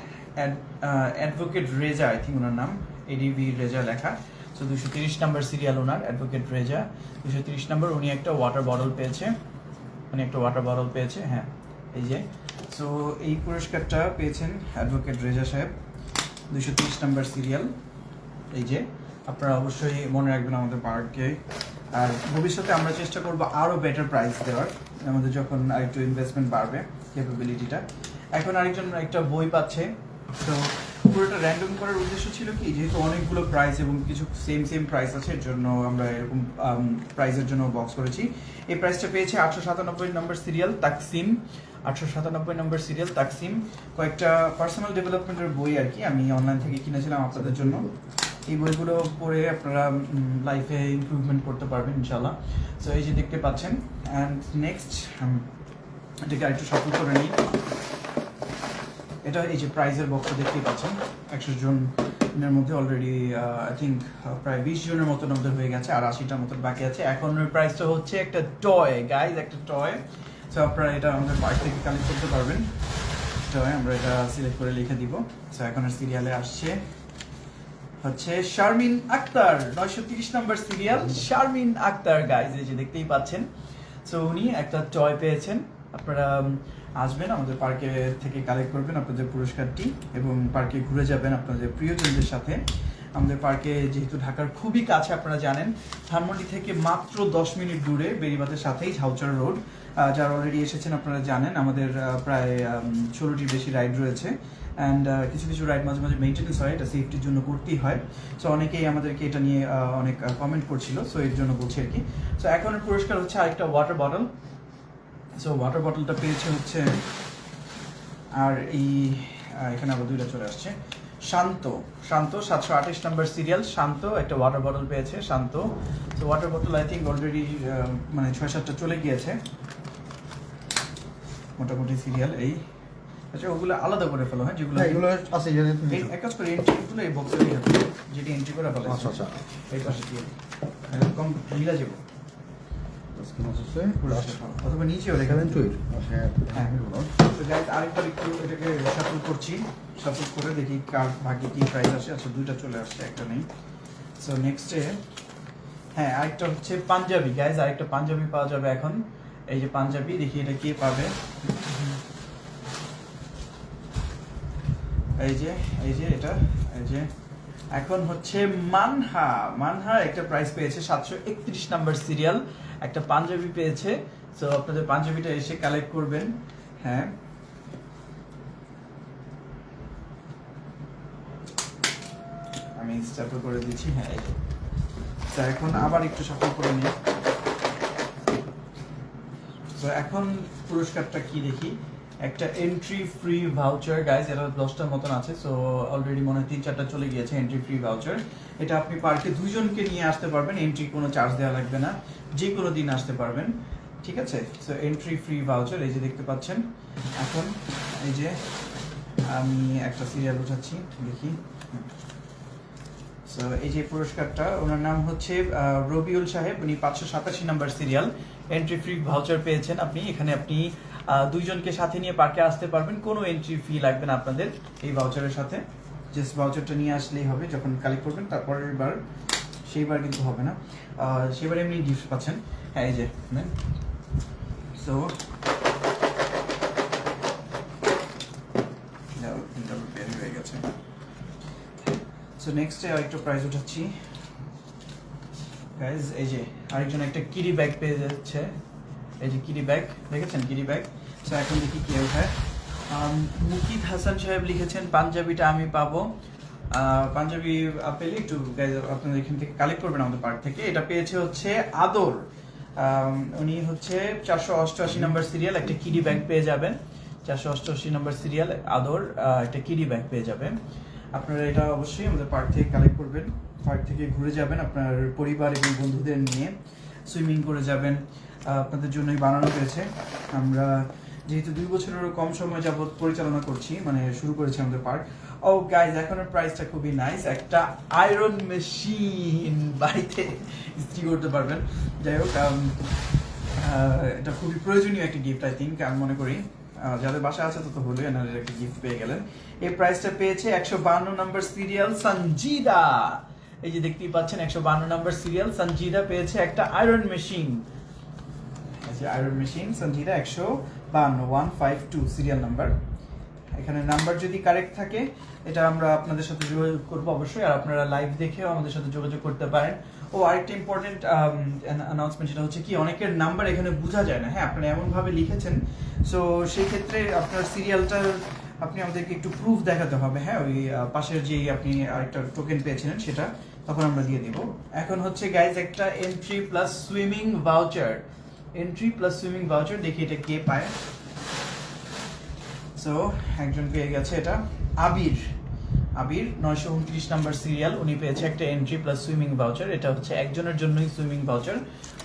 অ্যাডভোকেট রেজা, আই থিঙ্ক ওনার নাম, এডিভি রেজা লেখা। সো 230 নাম্বার সিরিয়াল ওনার, অ্যাডভোকেট রেজা 230 নাম্বার। উনি একটা ওয়াটার বটল পেয়েছে, হ্যাঁ এই যে। সো এই পুরস্কারটা পেয়েছেন অ্যাডভোকেট রেজা সাহেব, 230 নাম্বার সিরিয়াল। এই যে, আপনারা অবশ্যই মনে রাখবেন আমাদের পার্কে। আর ভবিষ্যতে আমরা চেষ্টা করবো আরও বেটার প্রাইস দেওয়ার, আমাদের যখন আরেকটু ইনভেস্টমেন্ট বাড়বে, ক্যাপাবিলিটিটা। এখন আরেকজন একটা বই পাচ্ছে। তো পুরোটা র্যান্ডম করার উদ্দেশ্য ছিল কি, যেহেতু অনেকগুলো প্রাইস এবং কিছু সেম প্রাইস আছে, এর জন্য আমরা এরকম প্রাইসের জন্য বক্স করেছি। এই প্রাইসটা পেয়েছে 897 নম্বর সিরিয়াল তাকসিম, 897 নম্বর সিরিয়াল তাকসিম। কয়েকটা পার্সোনাল ডেভেলপমেন্টের বই আর কি, আমি অনলাইন থেকে কিনেছিলাম আপনাদের জন্য। এই বইগুলো পড়ে আপনারা লাইফে ইমপ্রুভমেন্ট করতে পারবেন ইনশাল্লাহ। সো এই যে দেখতে পাচ্ছেন। অ্যান্ড নেক্সট এটাকে আরেকটু সফল করে নিই। এটা এই যে প্রাইজের বক্সটা দেখতেই পাচ্ছেন, 100 জনের মধ্যে অলরেডি আই থিঙ্ক প্রায় 20 জনের মতন আমাদের হয়ে গেছে, আর 80টার মতন বাকি আছে। এখন ওই প্রাইসটা হচ্ছে একটা টয় গাইজ, একটা টয়। সো আপনারা এটা আমাদের পার্ক থেকে কালেক্ট করতে পারবেন। টয় আমরা এটা সিলেক্ট করে লিখে দিব। সো এখন আর সিরিয়ালে আসছে হচ্ছে শারমিন আক্তার, 930 নম্বর সিরিয়াল, শারমিন আক্তার গাইজ, এই যে দেখতেই পাচ্ছেন। সো উনি একটা টয় পেয়েছেন। আপনারা আসবেন আমাদের পার্কে থেকে কালেক্ট করবেন আপনাদের পুরস্কারটি, এবং পার্কে ঘুরে যাবেন আপনাদের প্রিয়জনদের সাথে। আমাদের পার্কে যেহেতু ঢাকার খুবই কাছে, আপনারা জানেন, ধানমন্ডি থেকে মাত্র 10 মিনিট দূরে, বেড়িবাঁধের সাথেই ঝাউচর রোড। যারা অলরেডি এসেছেন আপনারা জানেন, আমাদের প্রায় 16টির বেশি রাইড রয়েছে। অ্যান্ড কিছু রাইড মাঝে মাঝে মেনটেন্যান্স হয়, এটা সেফটির জন্য করতেই হয়। সো অনেকেই আমাদেরকে এটা নিয়ে অনেক কমেন্ট করছিল, সো এর জন্য বলছি আর কি। সো এখনের পুরস্কার হচ্ছে আরেকটা ওয়াটার বটল। সো ওয়াটার বটলটা পেয়েছে হচ্ছে, আর এই এখানে আবার দুইটা চলে আসছে, শান্ত 728 নম্বর সিরিয়াল, শান্ত একটা ওয়াটার বটল পেয়েছে, Shanto. So water bottle I think already মানে 6-7টা চলে গিয়েছে মোটামুটি সিরিয়াল। এই আচ্ছা, ওগুলো আলাদা করে ফেলো, হ্যাঁ যেগুলো এগুলো আছে জানেন তুমি? এক কাজ করে এন্ট্রিগুলো এই বক্সে রেখে দাও, যেটি এন্ট্রি করে ফেলো। আচ্ছা এই পাশে দিয়ে এরকম মিলা যাবো, অথবা নিচেও রেখে দেন। হ্যাঁ, তো গাইস আরেকবার একটু এটাকে শাফল করছি, শাফল করে দেখি কার ভাগ্যে কি প্রাইস আসে। আচ্ছা, দুইটা চলে আসছে, একটা নেই। সো নেক্সটে হ্যাঁ আরেকটা হচ্ছে পাঞ্জাবি গাইস, আরেকটা পাঞ্জাবি পাওয়া যাবে এখন। এই যে পাঞ্জাবি, দেখি এটা কে পাবে। এই যে এটা, এই যে এখন হচ্ছে মানহা একটা প্রাইস পেয়েছে, 731 নাম্বার সিরিয়াল, একটা পাঞ্জাবি পেয়েছে। সো আপনাদের পাঞ্জাবিটা এসে কালেক্ট করবেন। হ্যাঁ, আমি স্টার্ট করে দিচ্ছি। হ্যাঁ, তো এখন আবার একটু সফল করে নিই। তো এখন পুরস্কারটা কি দেখি, একটা এন্ট্রি ফ্রি ভাউচার গাইজ, এটা 10টার মতন আছে। সো অলরেডি মনে হয় 3-4টা চলে গিয়েছে এন্ট্রি ফ্রি ভাউচার। এটা আপনি পার্কে 2 জনকে নিয়ে আসতে পারবেন, এন্ট্রি কোনো চার্জ দেওয়া লাগবে না, যে কোনো দিন আসতে পারবেন। ঠিক আছে, সো এন্ট্রি ফ্রি ভাউচার এই যে দেখতে পাচ্ছেন। এখন এই যে আমি একটা সিরিয়াল উঠাচ্ছি, দেখি। সো এই যে পুরস্কারটা, ওনার নাম হচ্ছে রবিউল সাহেব, উনি 587 number serial entry free voucher পেয়েছেন। আপনি এখানে আপনি দুইজনকে সাথে নিয়ে পার্কে আসতে পারবেন, কোনো এন্ট্রি ফি লাগবে না আপনাদের এই ভাউচারের সাথে। জাস্ট ভাউচারটা নিয়ে আসলেই হবে, যখন কালেক্ট করবেন তারপরের বার সেইবার কিন্তু হবে না, সেবার এমনি গিফট পাচ্ছেন। হ্যাঁ এই যে সো বের হয়ে গেছে। সো নেক্সট আরেকটা প্রাইজ উঠাচ্ছি গাইজ। এই যে আরেকজন একটা কিডি ব্যাগ পেয়ে যাচ্ছে, এই যে কিডি ব্যাগ দেখেছেন, কিডি ব্যাগ। সো এখন দেখি কে উঠায়। মুকিত হাসান সাহেব লিখেছেন পাঞ্জাবিটা আমি পাবো। পাঞ্জাবি পেলে একটু গাইজ আপনাদের এখান থেকে কালেক্ট করবেন আমাদের পার্ক থেকে। এটা পেয়েছে হচ্ছে আদর, উনি হচ্ছে 488 নাম্বার সিরিয়াল, একটা কিডি ব্যাগ পেয়ে যাবেন। 488 নাম্বার সিরিয়াল আদর, একটা কিডি ব্যাগ পেয়ে যাবেন। আপনারা এটা অবশ্যই আমাদের পার্ক থেকে কালেক্ট করবেন, পার্ক থেকে ঘুরে যাবেন আপনার পরিবার এবং বন্ধুদের নিয়ে, সুইমিং করে যাবেন। আপনাদের জন্যই বানানো হয়েছে। আমরা যেহেতু 2 বছরেরও কম সময় যাবত পরিচালনা করছি, মানে শুরু করেছি আমাদের পার্ক। ও গাইজ, এখনের প্রাইসটা খুবই নাইস, একটা আয়রন মেশিন বাড়িতে ইস্ত্রি করতে পারবেন। যাই হোক, এটা খুবই প্রয়োজনীয় একটা গিফট আই থিঙ্ক, আমি মনে করি যাদের বাসা আছে তত হলো এনাদের একটা গিফট পেয়ে গেলেন। এই প্রাইসটা পেয়েছে 152 নাম্বার সিরিয়াল সঞ্জিদা। এই যে দেখতেই পাচ্ছেন 152 নাম্বার সিরিয়াল সঞ্জিদা পেয়েছে একটা iron machine. Iron machine Sanjida 152 serial number. এখানে নাম্বার যদি কারেক্ট থাকে এটা আমরা আপনাদের সাথে যোগাযোগ করবো অবশ্যই, আর আপনারা লাইভ দেখেও আমাদের সাথে যোগাযোগ করতে পারেন। ও আরেকটা ইম্পর্টেন্ট অ্যানাউন্সমেন্ট, সেটা হচ্ছে কি অনেকের নাম্বার এখানে বোঝা যায় না। হ্যাঁ, আপনারা এমনভাবে লিখেছেন, সো সেই ক্ষেত্রে আপনার সিরিয়ালটা আপনি আমাদেরকে একটু প্রুফ দেখাতে হবে। হ্যাঁ, ওই পাশের যে আপনি আরেকটা টোকেন পেয়েছিলেন সেটা তখন আমরা দিয়ে দিব। এখন হচ্ছে গাইজ একটা entry plus swimming voucher, entry plus swimming voucher, দেখি এটা কে পায়। সো একজন পেয়ে গেছে, এটা আবির। আবির 929 নাম্বার সিরিয়াল, উনি পেয়েছে একটা এন্ট্রি প্লাস সুইমিং ভাউচার। এটা হচ্ছে একজনের জন্যই সুইমিং ভাউচার।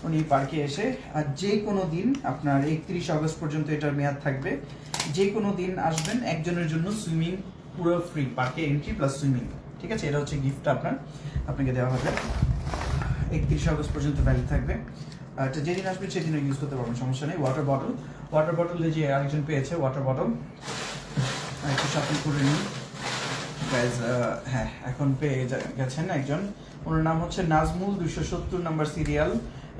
উনি পার্কে এসে আর যে কোনো দিন, আপনার 31 আগস্ট পর্যন্ত এটার মেয়াদ থাকবে, যে কোনো দিন আসবেন, একজনের জন্য সুইমিং পুরো ফ্রি, পার্কে এন্ট্রি প্লাস সুইমিং। ঠিক আছে, এটা হচ্ছে গিফটটা আপনাকে দেওয়া হবে, 31 আগস্ট পর্যন্ত ভ্যালিড থাকবে। এটা যেদিন আসবে সেদিনও ইউজ করতে পারবেন, সমস্যা নেই। ওয়াটার বটল যে আরেকজন পেয়েছে ওয়াটার বটল, একটু শপিং করে নিন গাইজ। হ্যাঁ, এখন পেয়ে গেছেন একজন, ওনার নাম হচ্ছে নাজমুল, 270 নাম্বার সিরিয়াল।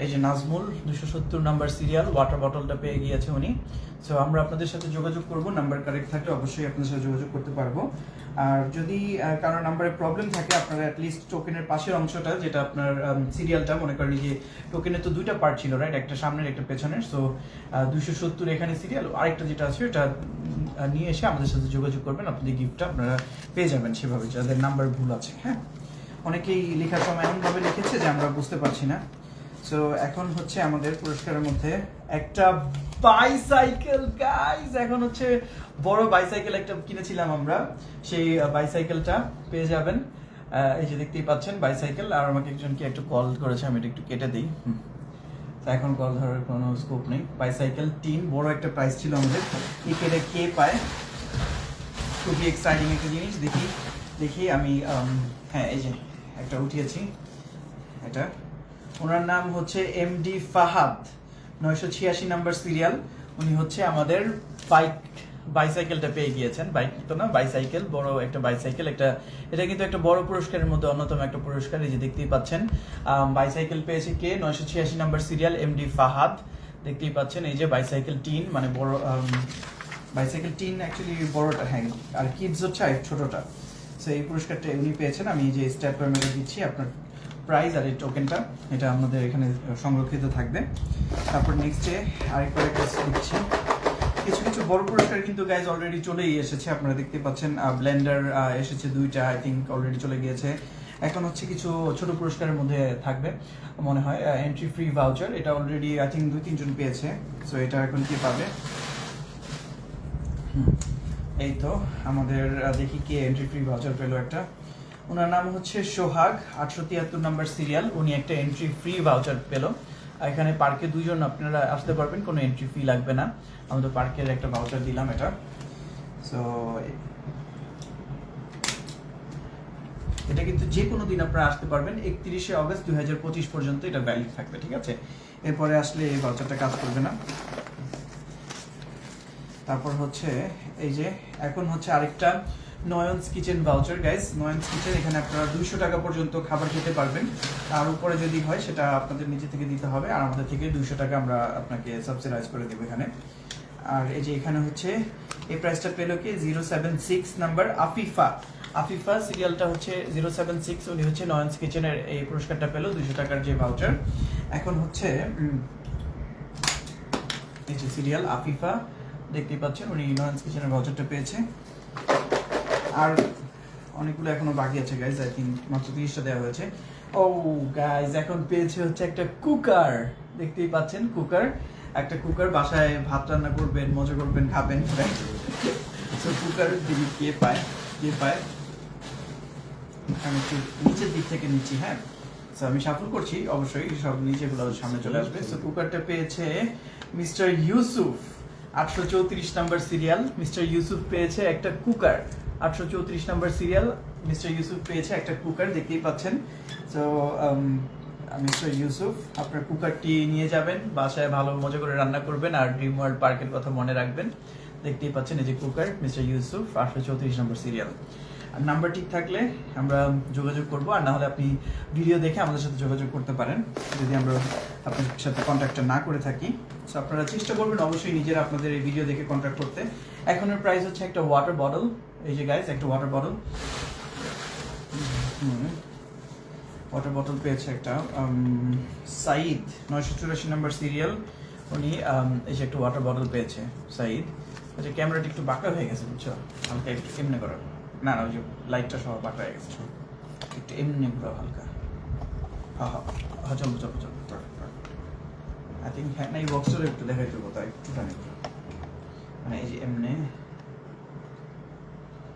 এই যে নাজমুল 270 নাম্বার সিরিয়াল, ওয়াটার বটলটা পেয়ে গিয়েছে উনি। সো আমরা আপনাদের সাথে যোগাযোগ করব, নাম্বার কারেক্ট থাকলে অবশ্যই আপনাদের সাথে যোগাযোগ করতে পারবো। আর যদি কারো নাম্বারে প্রবলেম থাকে, আপনারা অ্যাটলিস্ট টোকেনের পাশের অংশটা, যেটা আপনার সিরিয়ালটা, মনে করেন যে টোকেনের তো 2টা পার্ট ছিল রাইট, একটা সামনের একটা পেছনের। সো 270 এখানে সিরিয়াল, আরেকটা যেটা আছে এটা নিয়ে এসে আমাদের সাথে যোগাযোগ করবেন, আপনাদের গিফটটা আপনারা পেয়ে যাবেন সেভাবে, যাদের নাম্বার ভুল আছে। হ্যাঁ, অনেকেই লেখার সময় এমনভাবে লিখেছে যে আমরা বুঝতে পারছি না। সো এখন হচ্ছে আমাদের পুরস্কারের মধ্যে একটা বাইসাইকেল গাইজ। এখন হচ্ছে বড় বাইসাইকেল একটা কিনেছিলাম আমরা, সেই বাইসাইকেলটা পেয়ে যাবেন। এই যে দেখতেই পাচ্ছেন বাইসাইকেল। আর আমাকে একজন কি একটু কল করেছে, আমি এটা একটু কেটে দিই। এখন কল ধরার কোনো স্কোপ নেই। বাইসাইকেল 3, বড় একটা প্রাইস ছিল আমাদের, কেটে কে পায়, খুবই এক্সাইটিং একটা জিনিস। দেখি আমি, হ্যাঁ এই যে একটা উঠিয়েছি, এটা ওনার নাম হচ্ছে এমডি ফাহাদ, 986 নাম্বার সিরিয়াল। উনি হচ্ছে আমাদের বাইসাইকেলটা পেয়ে গিয়েছেন। বাইক তো না, বাইসাইকেল, বড় একটা বাইসাইকেল। এটা কিন্তু একটা বড় পুরস্কারের মধ্যে অন্যতম একটা পুরস্কার। এই যে দেখতেই পাচ্ছেন বাইসাইকেল পেয়েছে কে, 986 নাম্বার সিরিয়াল এমডি ফাহাদ। দেখতেই পাচ্ছেন এই যে বাইসাইকেল 3, মানে বড় বাইসাইকেল 3 অ্যাকচুয়ালি বড়টা, হ্যাঁ, আর কিডস হচ্ছে ছোটটা। সো এই পুরস্কারটা উনি পেয়েছেন। আমি এই যে স্ট্যাপলার মেরে দিচ্ছি আপনার প্রাইজ আর এই টোকেনটা, এটা আমাদের এখানে সংরক্ষিত থাকবে। তারপর নেক্সটে আরেকবার একটা দিচ্ছি। কিছু বড় পুরস্কার কিন্তু গাইজ অলরেডি চলেই এসেছে, আপনারা দেখতে পাচ্ছেন। ব্লেন্ডার এসেছে 2টা, আই থিঙ্ক অলরেডি চলে গিয়েছে। এখন হচ্ছে কিছু ছোট পুরস্কারের মধ্যে থাকবে মনে হয়, এন্ট্রি ফ্রি ভাউচার। এটা অলরেডি আই থিঙ্ক 2-3 জন পেয়েছে। সো এটা এখন কি পাবে, এই তো আমাদের, দেখি কে এন্ট্রি ফ্রি ভাউচার পেলো একটা। ওনার নাম হচ্ছে সোহাগ, 873 নাম্বার সিরিয়াল। উনি একটা এন্ট্রি ফ্রি ভাউচার পেলো আর এখানে পার্কে 2 জন আপনারা আসতে পারবেন, কোনো এন্ট্রি ফি লাগবে না। আমাদের পার্কের একটা ভাউচার দিলাম এটা। সো এটা কিন্তু যে কোনো দিন আপনারা আসতে পারবেন, 31শে অগস্ট 2025 পর্যন্ত এটা ভ্যালিড থাকবে, ঠিক আছে? এরপরে আসলে এই ভাউচারটা কাজ করবে না। তারপর হচ্ছে এই যে এখন হচ্ছে আরেকটা নয়নস কিচেন ভাউচার গাইস। নয়নস কিচেন, এখানে আপনারা 200 টাকা পর্যন্ত খাবার খেতে পারবেন। তার উপরে যদি হয় সেটা আপনাদের নিজে থেকে দিতে হবে, আর আমাদের থেকে 200 টাকা আমরা আপনাকে সাবসিডাইজ করে দেবো এখানে। আর এই যে এখানে হচ্ছে এই প্রাইসটা পেলো কি 076 নাম্বার আফিফা। আফিফা সিরিয়ালটা হচ্ছে 076, উনি হচ্ছে নয়নস কিচেনের এই পুরস্কারটা পেলো 200 টাকার যে ভাউচার। এখন হচ্ছে এই যে সিরিয়াল আফিফা দেখতেই পাচ্ছেন, উনি নয়নস কিচেনের ভাউচারটা পেয়েছে। আর অনেকগুলো এখনো বাকি আছে গাইজ, আই থিঙ্ক মাত্র 30টা দেওয়া হয়েছে। ও গাইজ এখন পেয়েছে হচ্ছে একটা কুকার, দেখতেই পাচ্ছেন কুকার, একটা কুকার। বাসায় ভাত রান্না করবেন, মজা করবেন, খাবেন। তো কুকার দিকে কে পায়, কে পায়? আমি একটু নিচের দিক থেকে নিচ্ছি, হ্যাঁ। সো আমি সাফল করছি, অবশ্যই সব নিচেগুলো সামনে চলে আসবে। সো কুকারটা পেয়েছে mister Yusuf, 834 number serial. Mister Yusuf পেয়েছে একটা cooker, 834 number serial. Mister Yusuf পেয়েছে একটা কুকার, দেখতেই পাচ্ছেন। তো মিস্টার ইউসুফ, আপনার কুকারটি নিয়ে যাবেন, বাসায় ভালো মজা করে রান্না করবেন, আর ড্রিম ওয়ার্ল্ড পার্কের কথা মনে রাখবেন। দেখতেই পাচ্ছেন এই যে কুকার, মিস্টার ইউসুফ, 834 নম্বর সিরিয়াল। আর নাম্বার ঠিক থাকলে আমরা যোগাযোগ করব, আর না হলে আপনি ভিডিও দেখে আমাদের সাথে যোগাযোগ করতে পারেন যদি আমরা আপনার সাথে কন্ট্যাক্টটা না করে থাকি। সো আপনারা চেষ্টা করবেন অবশ্যই নিজেরা আপনাদের এই ভিডিও দেখে কন্ট্যাক্ট করতে। এখনের প্রাইস হচ্ছে একটা ওয়াটার বটল, এই যে গাইস একটা ওয়াটার বটল। ওয়াটার বটল পেয়েছে একটা সাইদ, 984 নম্বর সিরিয়াল। উনি এই যে একটা ওয়াটার বটল পেয়েছে সাইদ। আচ্ছা ক্যামেরাটা একটু বাঁকা হয়ে গেছে বুঝছো, হালকা একটু এমনি করো। না ওই যে লাইটটা সব বাঁকা হয়ে গেছে, একটু এমনি ঘুরো হালকা। হ্যাঁ হ্যাঁ হ্যাঁ, চলো চলো চলো। আই থিঙ্ক হ্যাঁ না, এই বক্সটা একটু দেখাই দেবো, তাই একটু টানি মানে এই যে এমনি।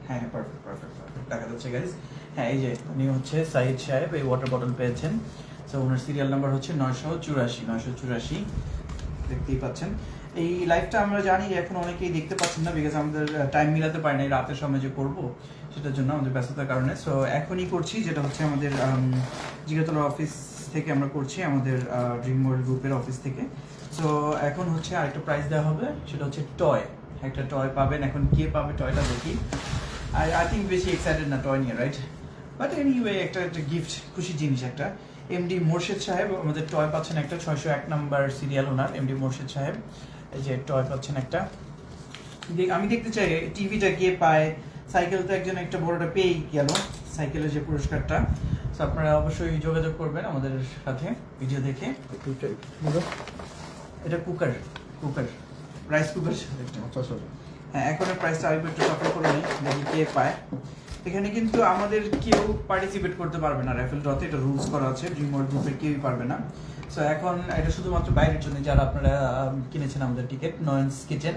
হ্যাঁ হ্যাঁ পারফেক্ট পারফেক্ট পারফেক্ট দেখা যাচ্ছে গাইজ। হ্যাঁ এই যে উনি হচ্ছে সাইদ সাহেব, এই ওয়াটার বটল পেয়েছেন। সো ওনার সিরিয়াল নাম্বার হচ্ছে 984 দেখতেই পাচ্ছেন। এই লাইভটা আমরা জানি এখন অনেকেই দেখতে পাচ্ছেন না, বিকজ আমাদের টাইম মিলাতে পারি না এই রাতের সময় যে করবো সেটার জন্য, আমাদের ব্যস্ততার কারণে। সো এখনই করছি, যেটা হচ্ছে আমাদের জিগাতলা অফিস থেকে আমরা করছি, আমাদের ড্রিম ওয়ার্ল্ড গ্রুপের অফিস থেকে। সো এখন হচ্ছে আরেকটা প্রাইজ দেওয়া হবে, সেটা হচ্ছে টয়। একটা টয় পাবেন, এখন কে পাবে টয়টা দেখি। আই থিঙ্ক বেশি এক্সাইটেড না টয় নিয়ে, রাইট? বাট এনিওয়ে একটা একটা গিফট, খুশির জিনিস একটা। এমডি মোর্শেদ সাহেব আমাদের টয় পাচ্ছেন একটা, 601 নাম্বার সিরিয়াল ওনার, এমডি মোর্শেদ সাহেব। এই যে টয় পাচ্ছেন একটা। আমি দেখতে চাই টিভিটা কে পায়, সাইকেল তো একজন একটা বড়টা পেয়েই গেল, সাইকেলের যে পুরস্কারটা। তো আপনারা অবশ্যই যোগাযোগ করবেন আমাদের সাথে ভিডিও দেখে। এটা কুকার, কুকার রাইস কুকার। হ্যাঁ এখন প্রাইসটা আরেকটু একটু সাফল করে নিই, দেখি কে পায়। এখানে কিন্তু আমাদের কেউ পার্টিসিপেট করতে পারবে না র্যাফেল ড্রতে, এটা রুলস করা আছে, ড্রিম ওয়ার্ল্ড গ্রুপের কেউই পারবে না। সো এখন এটা শুধুমাত্র বাইরের জন্য, যারা আপনারা কিনেছেন আমাদের টিকিট নয়নস কিচেন,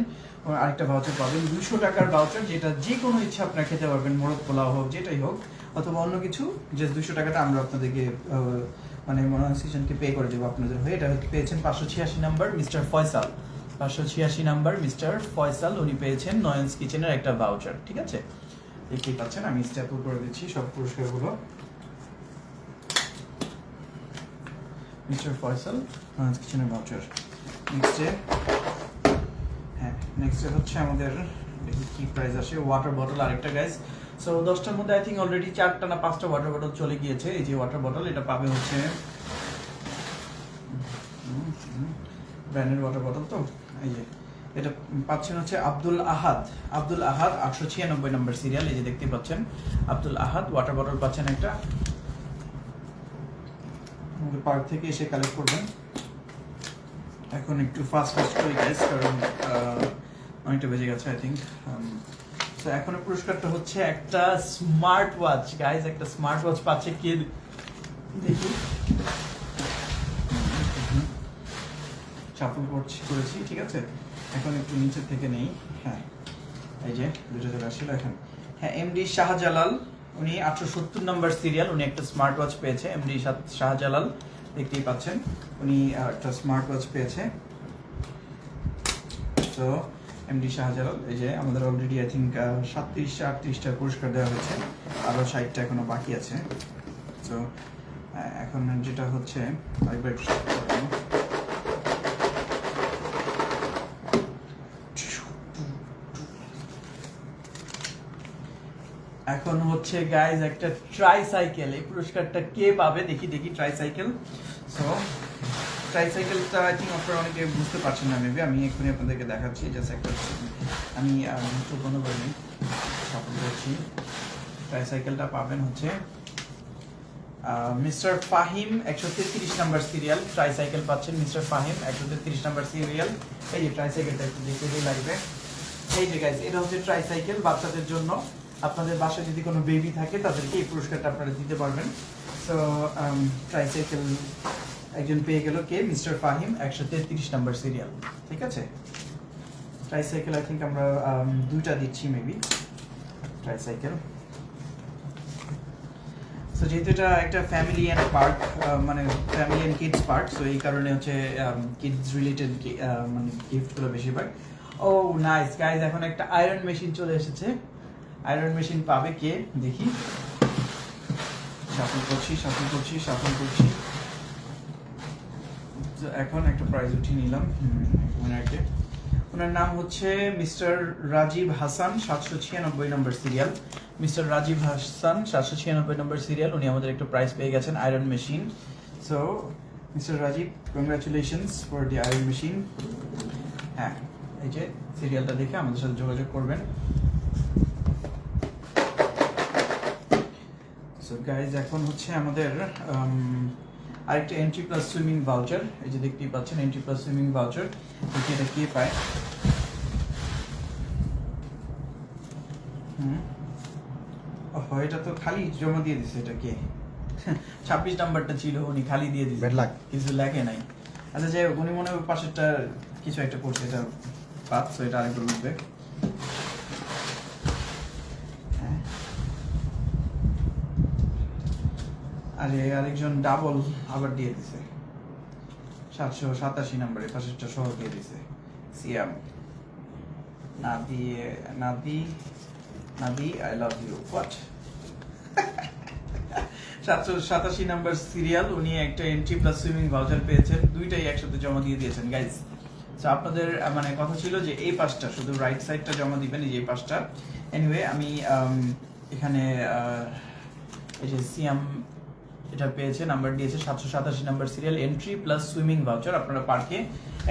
আরেকটা ভাউচার পাবেন 200 টাকার ভাউচার, যেটা যে কোনো ইচ্ছা আপনারা খেতে পারবেন, মোরগ পোলাও হোক যেটাই হোক, অথবা অন্য কিছু। যে 200 টাকাটা আমরা আপনাদেরকে মানে নয়নস কিচেনকে পে করে দেবো আপনাদের হয়ে। এটা পেয়েছেন 586 number mister Faisal, 586 number mister Faisal, উনি পেয়েছেন নয়নস কিচেনের একটা ভাউচার, ঠিক আছে? দেখতেই পাচ্ছেন, আমি স্ট্যাপল করে দিচ্ছি সব পুরস্কারগুলো। মিস্টার ফয়সাল নয়নস কিচেনের ভাউচার। নেক্সটে হচ্ছে আমাদের কি প্রাইস আসে, ওয়াটার বটল আরেকটা গাইজ। সো 10টার মধ্যে আই থিঙ্ক অলরেডি 4টা না 5টা ওয়াটার বটল চলে গিয়েছে। এই যে ওয়াটার বটল, এটা পাবে হচ্ছে ব্র্যান্ডের ওয়াটার বটল। তো এই যে এটা পাচ্ছেন হচ্ছে আব্দুল আহাদ, 896 নম্বর সিরিয়াল। এই যে দেখতে পাচ্ছেন আব্দুল আহাদ ওয়াটার বটল পাচ্ছেন একটা। আমাদের পার্ক থেকে এসে কালেক্ট করবেন। এখন একটু ফাস্ট করি গাইস, কারণ অনেকটা বেজে গেছে আই থিঙ্ক। সো এখন পুরস্কারটা হচ্ছে একটা স্মার্ট ওয়াচ গাইস, একটা স্মার্ট ওয়াচ পাচ্ছে কে দেখি। চাপল করেছি, ঠিক আছে? এখন একটু নিচের থেকে নেই। হ্যাঁ এই যে দুটো চলে আসছিল এখন। হ্যাঁ এমডি শাহজালাল, উনি 870 নম্বর সিরিয়াল, উনি একটা স্মার্ট ওয়াচ পেয়েছে। এমডি শাহজালাল দেখতেই পাচ্ছেন উনি একটা স্মার্ট ওয়াচ পেয়েছে। তো এমডি শাহজালাল, এই যে আমাদের অলরেডি আই থিঙ্ক 37-38টা পুরস্কার দেওয়া হয়েছে, আরও 60টা এখনো বাকি আছে। তো এখন যেটা হচ্ছে আরেকবার একটু check করবো। এখন হচ্ছে গাইজ একটা ট্রাইসাইকেল, এই পুরস্কারটা কে পাবে দেখি ট্রাইসাইকেল। সো ট্রাইসাইকেলটা আই থিঙ্ক আপনারা অনেকে বুঝতে পারছেন না মেবি, আমি এক্ষুনি আপনাদেরকে দেখাচ্ছি। জাস্ট একটা আমি চোখ বন্ধ করে নিই, সাপোর্ট করছি। ট্রাইসাইকেলটা পাবেন হচ্ছে mister Fahim 133 number serial tricycle পাচ্ছেন। Mister Fahim 133 number serial. এই যে ট্রাইসাইকেলটা একটু দেখে দিয়ে লাগবে। এই যে গাইজ এটা হচ্ছে ট্রাইসাইকেল বাচ্চাদের জন্য। আপনাদের বাসায় যদি কোনো বেবি থাকে তাদেরকে এই পুরস্কারটা আপনারা দিতে পারবেন। সো ট্রাইসাইকেল একজন পেয়ে গেল কে? Mister Fahim 133 number serial. ঠিক আছে, ট্রাইসাইকেল আই থিঙ্ক আমরা 2টা দিচ্ছি মেবি ট্রাইসাইকেল। সো যেহেতু এটা একটা ফ্যামিলি অ্যান্ড পার্ক, মানে family and kids park, so এই কারণে হচ্ছে কিডস রিলেটেড মানে গিফটগুলো বেশিরভাগ। ও নাইস গাইজ, এখন একটা আয়রন মেশিন চলে এসেছে। আয়রন মেশিন পাবে কে দেখি, শাফল করছি। এখন একটা প্রাইজ উঠিয়ে নিলাম উইনারকে। ওনার নাম হচ্ছে mister Rajib Hasan 796 number serial. Mister Rajib Hasan 796 number serial, উনি আমাদের একটা প্রাইজ পেয়ে গেছেন, iron machine. So mister Rajib, congratulations for the iron machine. হ্যাঁ, এই যে সিরিয়ালটা দেখে আমাদের সাথে যোগাযোগ করবেন। সো গাইজ এখন হচ্ছে আমাদের আরেকটা এন্ট্রি প্লাস সুইমিং ভাউচার, এই যে দেখতেই পাচ্ছেন এন্ট্রি প্লাস সুইমিং ভাউচার। দেখি এটা কে পায়। এটা তো খালি জমা দিয়ে দিছে, এটা কে? 26 নাম্বারটা ছিল, উনি খালি দিয়ে দিছে, কিছু লেখে নাই। আচ্ছা যাই হোক, উনি মনে হয় পাশেরটা কিছু একটা করছে, এটা পাঁচ, সো এটা আরেকবার উঠবে। আরে আরেকজন ডাবল আবার দিয়ে দিছে, 787 নাম্বারে পাশেরটা সহ দিয়ে দিছে। Siam Nadi I love you what. 787 number serial, উনি একটা এন্ট্রি প্লাস সুইমিং ভাউচার পেয়েছেন, দুইটাই একসাথে জমা দিয়ে দিয়েছেন গাইজ। তো আপনাদের মানে কথা ছিল যে এই পাশটা শুধু রাইট সাইডটা জমা দিবেন, এই যে পাশটা। এনিওয়ে আমি এখানে এই যে সিয়াম এটা পেয়েছে, নাম্বার দিয়েছে 787 number serial, entry plus swimming voucher. আপনারা পার্কে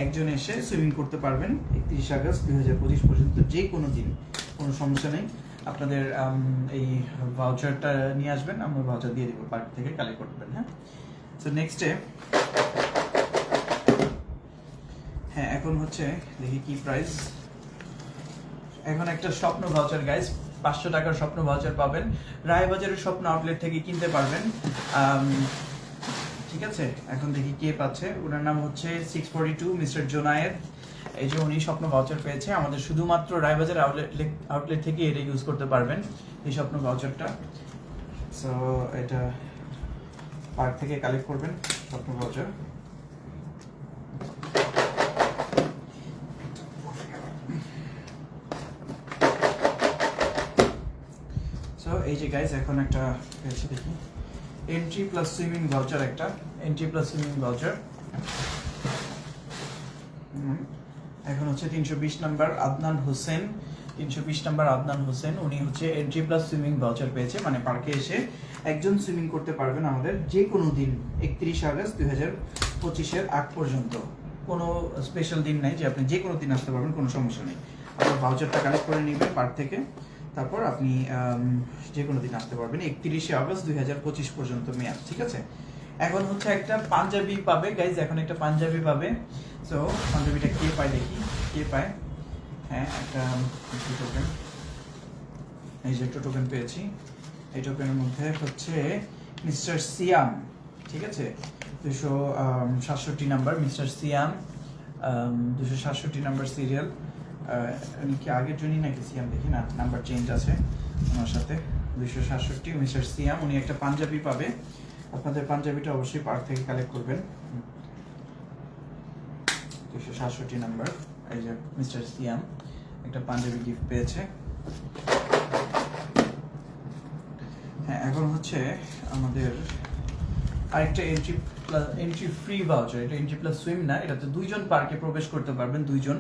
একজন এসে সুইমিং করতে পারবেন 31 আগস্ট 2025 পর্যন্ত, যে কোনো দিন, কোনো সমস্যা নেই। আপনাদের এই ভাউচারটা নিয়ে আসবেন, আমরা ভাউচার দিয়ে দিব, পার্ক থেকে কালেক্ট করবেন। হ্যাঁ, সো নেক্সটে হ্যাঁ এখন হচ্ছে দেখি কি প্রাইস। এখন একটা স্বপ্ন ভাউচার গাইজ, 500 টাকার স্বপ্ন ভাউচার পাবেন, রায়বাজারের স্বপ্ন আউটলেট থেকে কিনতে পারবেন। ঠিক আছে, এখন দেখি কে পাচ্ছে। ওনার নাম হচ্ছে 642 মিস্টার জোনায়েদ। এই যে উনি স্বপ্ন ভাউচার পেয়েছে, আমাদের শুধুমাত্র রায়বাজার আউটলেট থেকে এটা ইউজ করতে পারবেন, এই স্বপ্ন ভাউচারটা। সো এটা পার্ক থেকে কালেক্ট করবেন স্বপ্ন ভাউচার। সো এই যে গাইজ এখন একটা পেয়েছি, দেখি এন্ট্রি প্লাস সুইমিং ভাউচার, একটা এন্ট্রি প্লাস সুইমিং ভাউচার। এখন হচ্ছে 320 নাম্বার আদনান হোসেন, 320 নাম্বার আদনান হোসেন, উনি হচ্ছে এন্ট্রি প্লাস সুইমিং ভাউচার পেয়েছে, মানে পার্কে এসে একজন সুইমিং করতে পারবেন আমাদের যে কোনো দিন 31 আগস্ট 2025-এর আগ পর্যন্ত। কোনো স্পেশাল দিন নাই যে আপনি যে কোনো দিন আসতে পারবেন, কোনো সমস্যা নেই। আপনার ভাউচারটা কালেক্ট করে নেবেন পার্ক থেকে, তারপর আপনি যে কোনো দিন আসতে পারবেন 31 আগস্ট 2025 পর্যন্ত মেয়াদ। ঠিক আছে, এখন হচ্ছে একটা পাঞ্জাবি পাবে গাইজ, এখন একটা পাঞ্জাবি পাবে। সো পাঞ্জাবিটা কে পায় দেখি, কে পায়। হ্যাঁ, একটা টোকেন, এই যে একটা টোকেন পেয়েছি। এই টোকেনের মধ্যে হচ্ছে মিস্টার সিয়াম। ঠিক আছে, 267 নাম্বার মিস্টার সিয়াম, 267 নাম্বার সিরিয়াল। উনি কি আগের জন্যই নাকি সিয়াম, দেখি না, নাম্বার চেঞ্জ আছে ওনার সাথে। 267 মিস্টার সিয়াম, উনি একটা পাঞ্জাবি পাবে। আপনাদের পাঞ্জাবিটা অবশ্যই পার্ক থেকে কালেক্ট করবেন। 267 নাম্বার। এই যে মিস্টার সিয়াম একটা পাঞ্জাবি গিফট পেয়েছে। হ্যাঁ, এখন হচ্ছে আমাদের আরেকটা এন্ট্রি ফ্রি ভাউচার। এটা এন্ট্রি প্লাস সুইম না, এটাতে 2 জন পার্কে প্রবেশ করতে পারবেন। 2 জন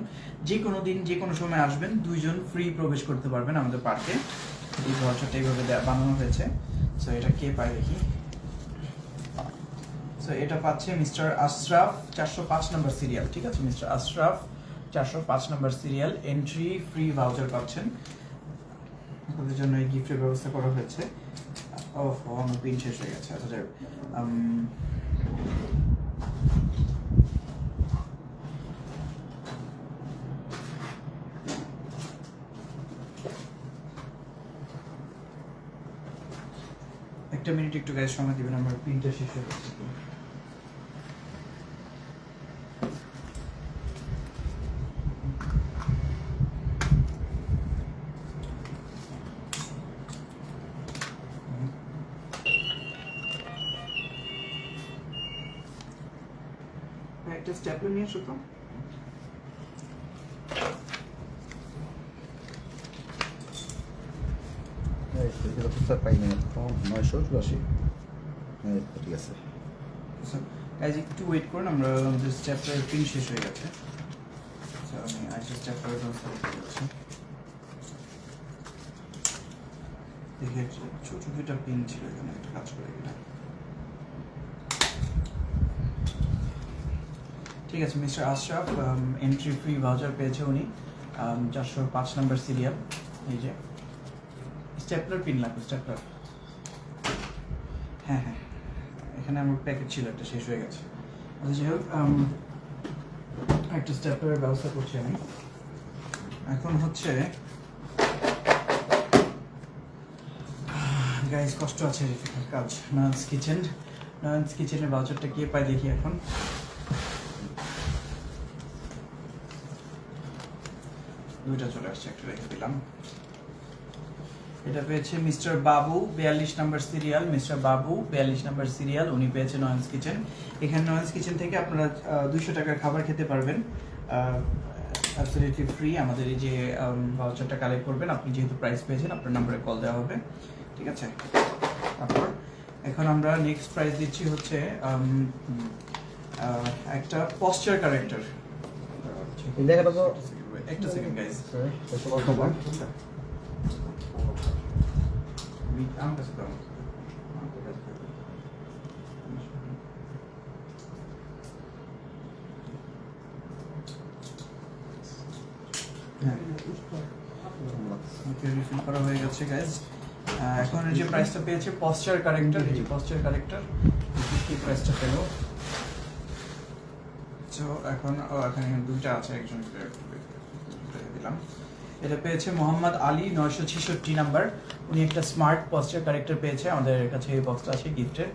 যে কোনো দিন যে কোনো সময় আসবেন, 2 জন ফ্রি প্রবেশ করতে পারবেন আমাদের পার্কে। এই ভাউচারটা এইভাবে বানানো হয়েছে। সো এটা কে পায় দেখি। সো এটা পাচ্ছে মিস্টার আশরাফ 405 নম্বর সিরিয়াল। ঠিক আছে, মিস্টার আশরাফ 405 নম্বর সিরিয়াল এন্ট্রি ফ্রি ভাউচার পাচ্ছেন। আপনাদের জন্য এই গিফটের ব্যবস্থা করা হয়েছে। আমার পিন শেষ হয়ে গেছে। আচ্ছা, একটা মিনিট একটু গাইজ সময় দিবেন, আমার পিনটা শেষ হয়ে গেছে। একটা স্ট্যাপলার নিয়ে আসো তো। এটা তো স্যার পাই না, 984। হ্যাঁ, ঠিক আছে। গাইজ একটু ওয়েট করুন, আমরা আমাদের স্ট্যাপলারের পিন শেষ হয়ে গেছে। আমি আইসি স্ট্যাপলারের ব্যবস্থা করতে যাচ্ছি। দেখে ছোট 2টা পিন ছিল এখানে, একটা কাজ করে এটা। ঠিক আছে, mister Ashraf entry free voucher পেয়েছে উনি 405 নম্বর সিরিয়াল। এই যে স্ট্যাপলার পিন লাগবে, স্ট্যাপলার। হ্যাঁ, এখানে আমার প্যাকেট ছিল, একটা শেষ হয়ে গেছে। আচ্ছা, যাই হোক, একটা স্ট্যাপলারের ব্যবস্থা করছি আমি। এখন হচ্ছে গাইজ কষ্ট আছে কাজ। নয়নস কিচেনের ভাউচারটা কে পায় দেখি এখন। দুইটা চলে আসছে, একটা রেখে দিলাম। এটা পেয়েছে মিস্টার বাবু 42 নম্বর সিরিয়াল। মিস্টার বাবু 42 নম্বর সিরিয়াল, উনি পেয়েছে নয়নস কিচেন। এখানে নয়নস কিচেন থেকে আপনারা 200 টাকার খাবার খেতে পারবেন অ্যাবসলিউটলি ফ্রি। আমাদের এই যে ভাউচারটা কালেক্ট করবেন, আপনি যেহেতু প্রাইস পেয়েছেন আপনার নম্বরে কল দেওয়া হবে। ঠিক আছে, তারপর এখন আমরা নেক্সট প্রাইস দিচ্ছি হচ্ছে একটা পশ্চার কারেক্টর। এই জায়গাটা তো একটা সেকেন্ড গাইজ, আমার কাছে দাও। রিফিল করা হয়ে গেছে গাইজ। এখন যে প্রাইসটা পেয়েছে পশ্চার কারেক্টর, এই যে পশ্চার কারেক্টর কি প্রাইসটা পেল। তো এখন এখানে 2টা আছে, একজন দিলাম। এটা পেয়েছে মোহাম্মদ আলী 966 নাম্বার। উনি একটা স্মার্ট পশ্চার কারেক্টর পেয়েছে। আমাদের কাছে এই বক্সটা আছে গিফটের।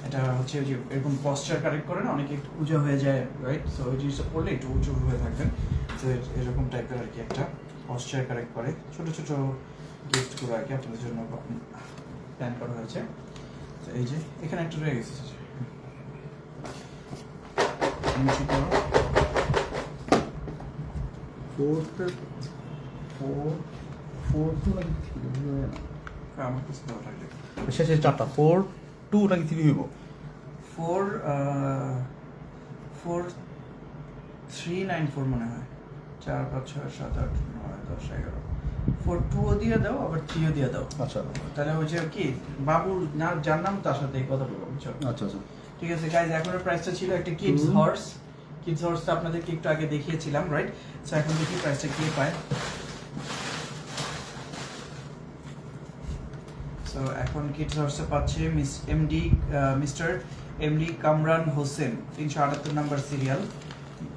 এটা হচ্ছে যে এরকম পশ্চার কারেক্ট করে না, অনেকে একটু উঁচু হয়ে যায়, রাইট? সো ওই জিনিসটা পড়লে একটু উঁচু হয়ে থাকবেন। তো এরকম টাইপের আর কি একটা পশ্চার কারেক্ট করে। ছোট ছোট গিফটগুলো আর কি আপনাদের জন্য প্ল্যান করা হয়েছে। তো এই যে এখানে একটা রয়ে গেছে, আমার কাছে দেওয়া লাগবে। শেষে 4টা 4 2 নাকি 3 হইব? 4394 মনে হয়। 4 5 6 7 8 9 10 11 4 2ও দিয়ে দাও, আবার 3ও দিয়ে দাও। আচ্ছা তাহলে ওই যে কি বাবুর যার নাম তার সাথে এই কথা বলবো, বুঝছো? আচ্ছা আচ্ছা। ঠিক আছে গাইজ, এখনের প্রাইসটা ছিল একটা কিডস হর্সটা আপনাদেরকে একটু আগে দেখিয়েছিলাম, রাইট? সো এখন দেখি প্রাইসটা কে পায়। সো এখন কিডস হর্সে পাচ্ছে মিস্টার এমডি কামরান হোসেন 378 নম্বর সিরিয়াল।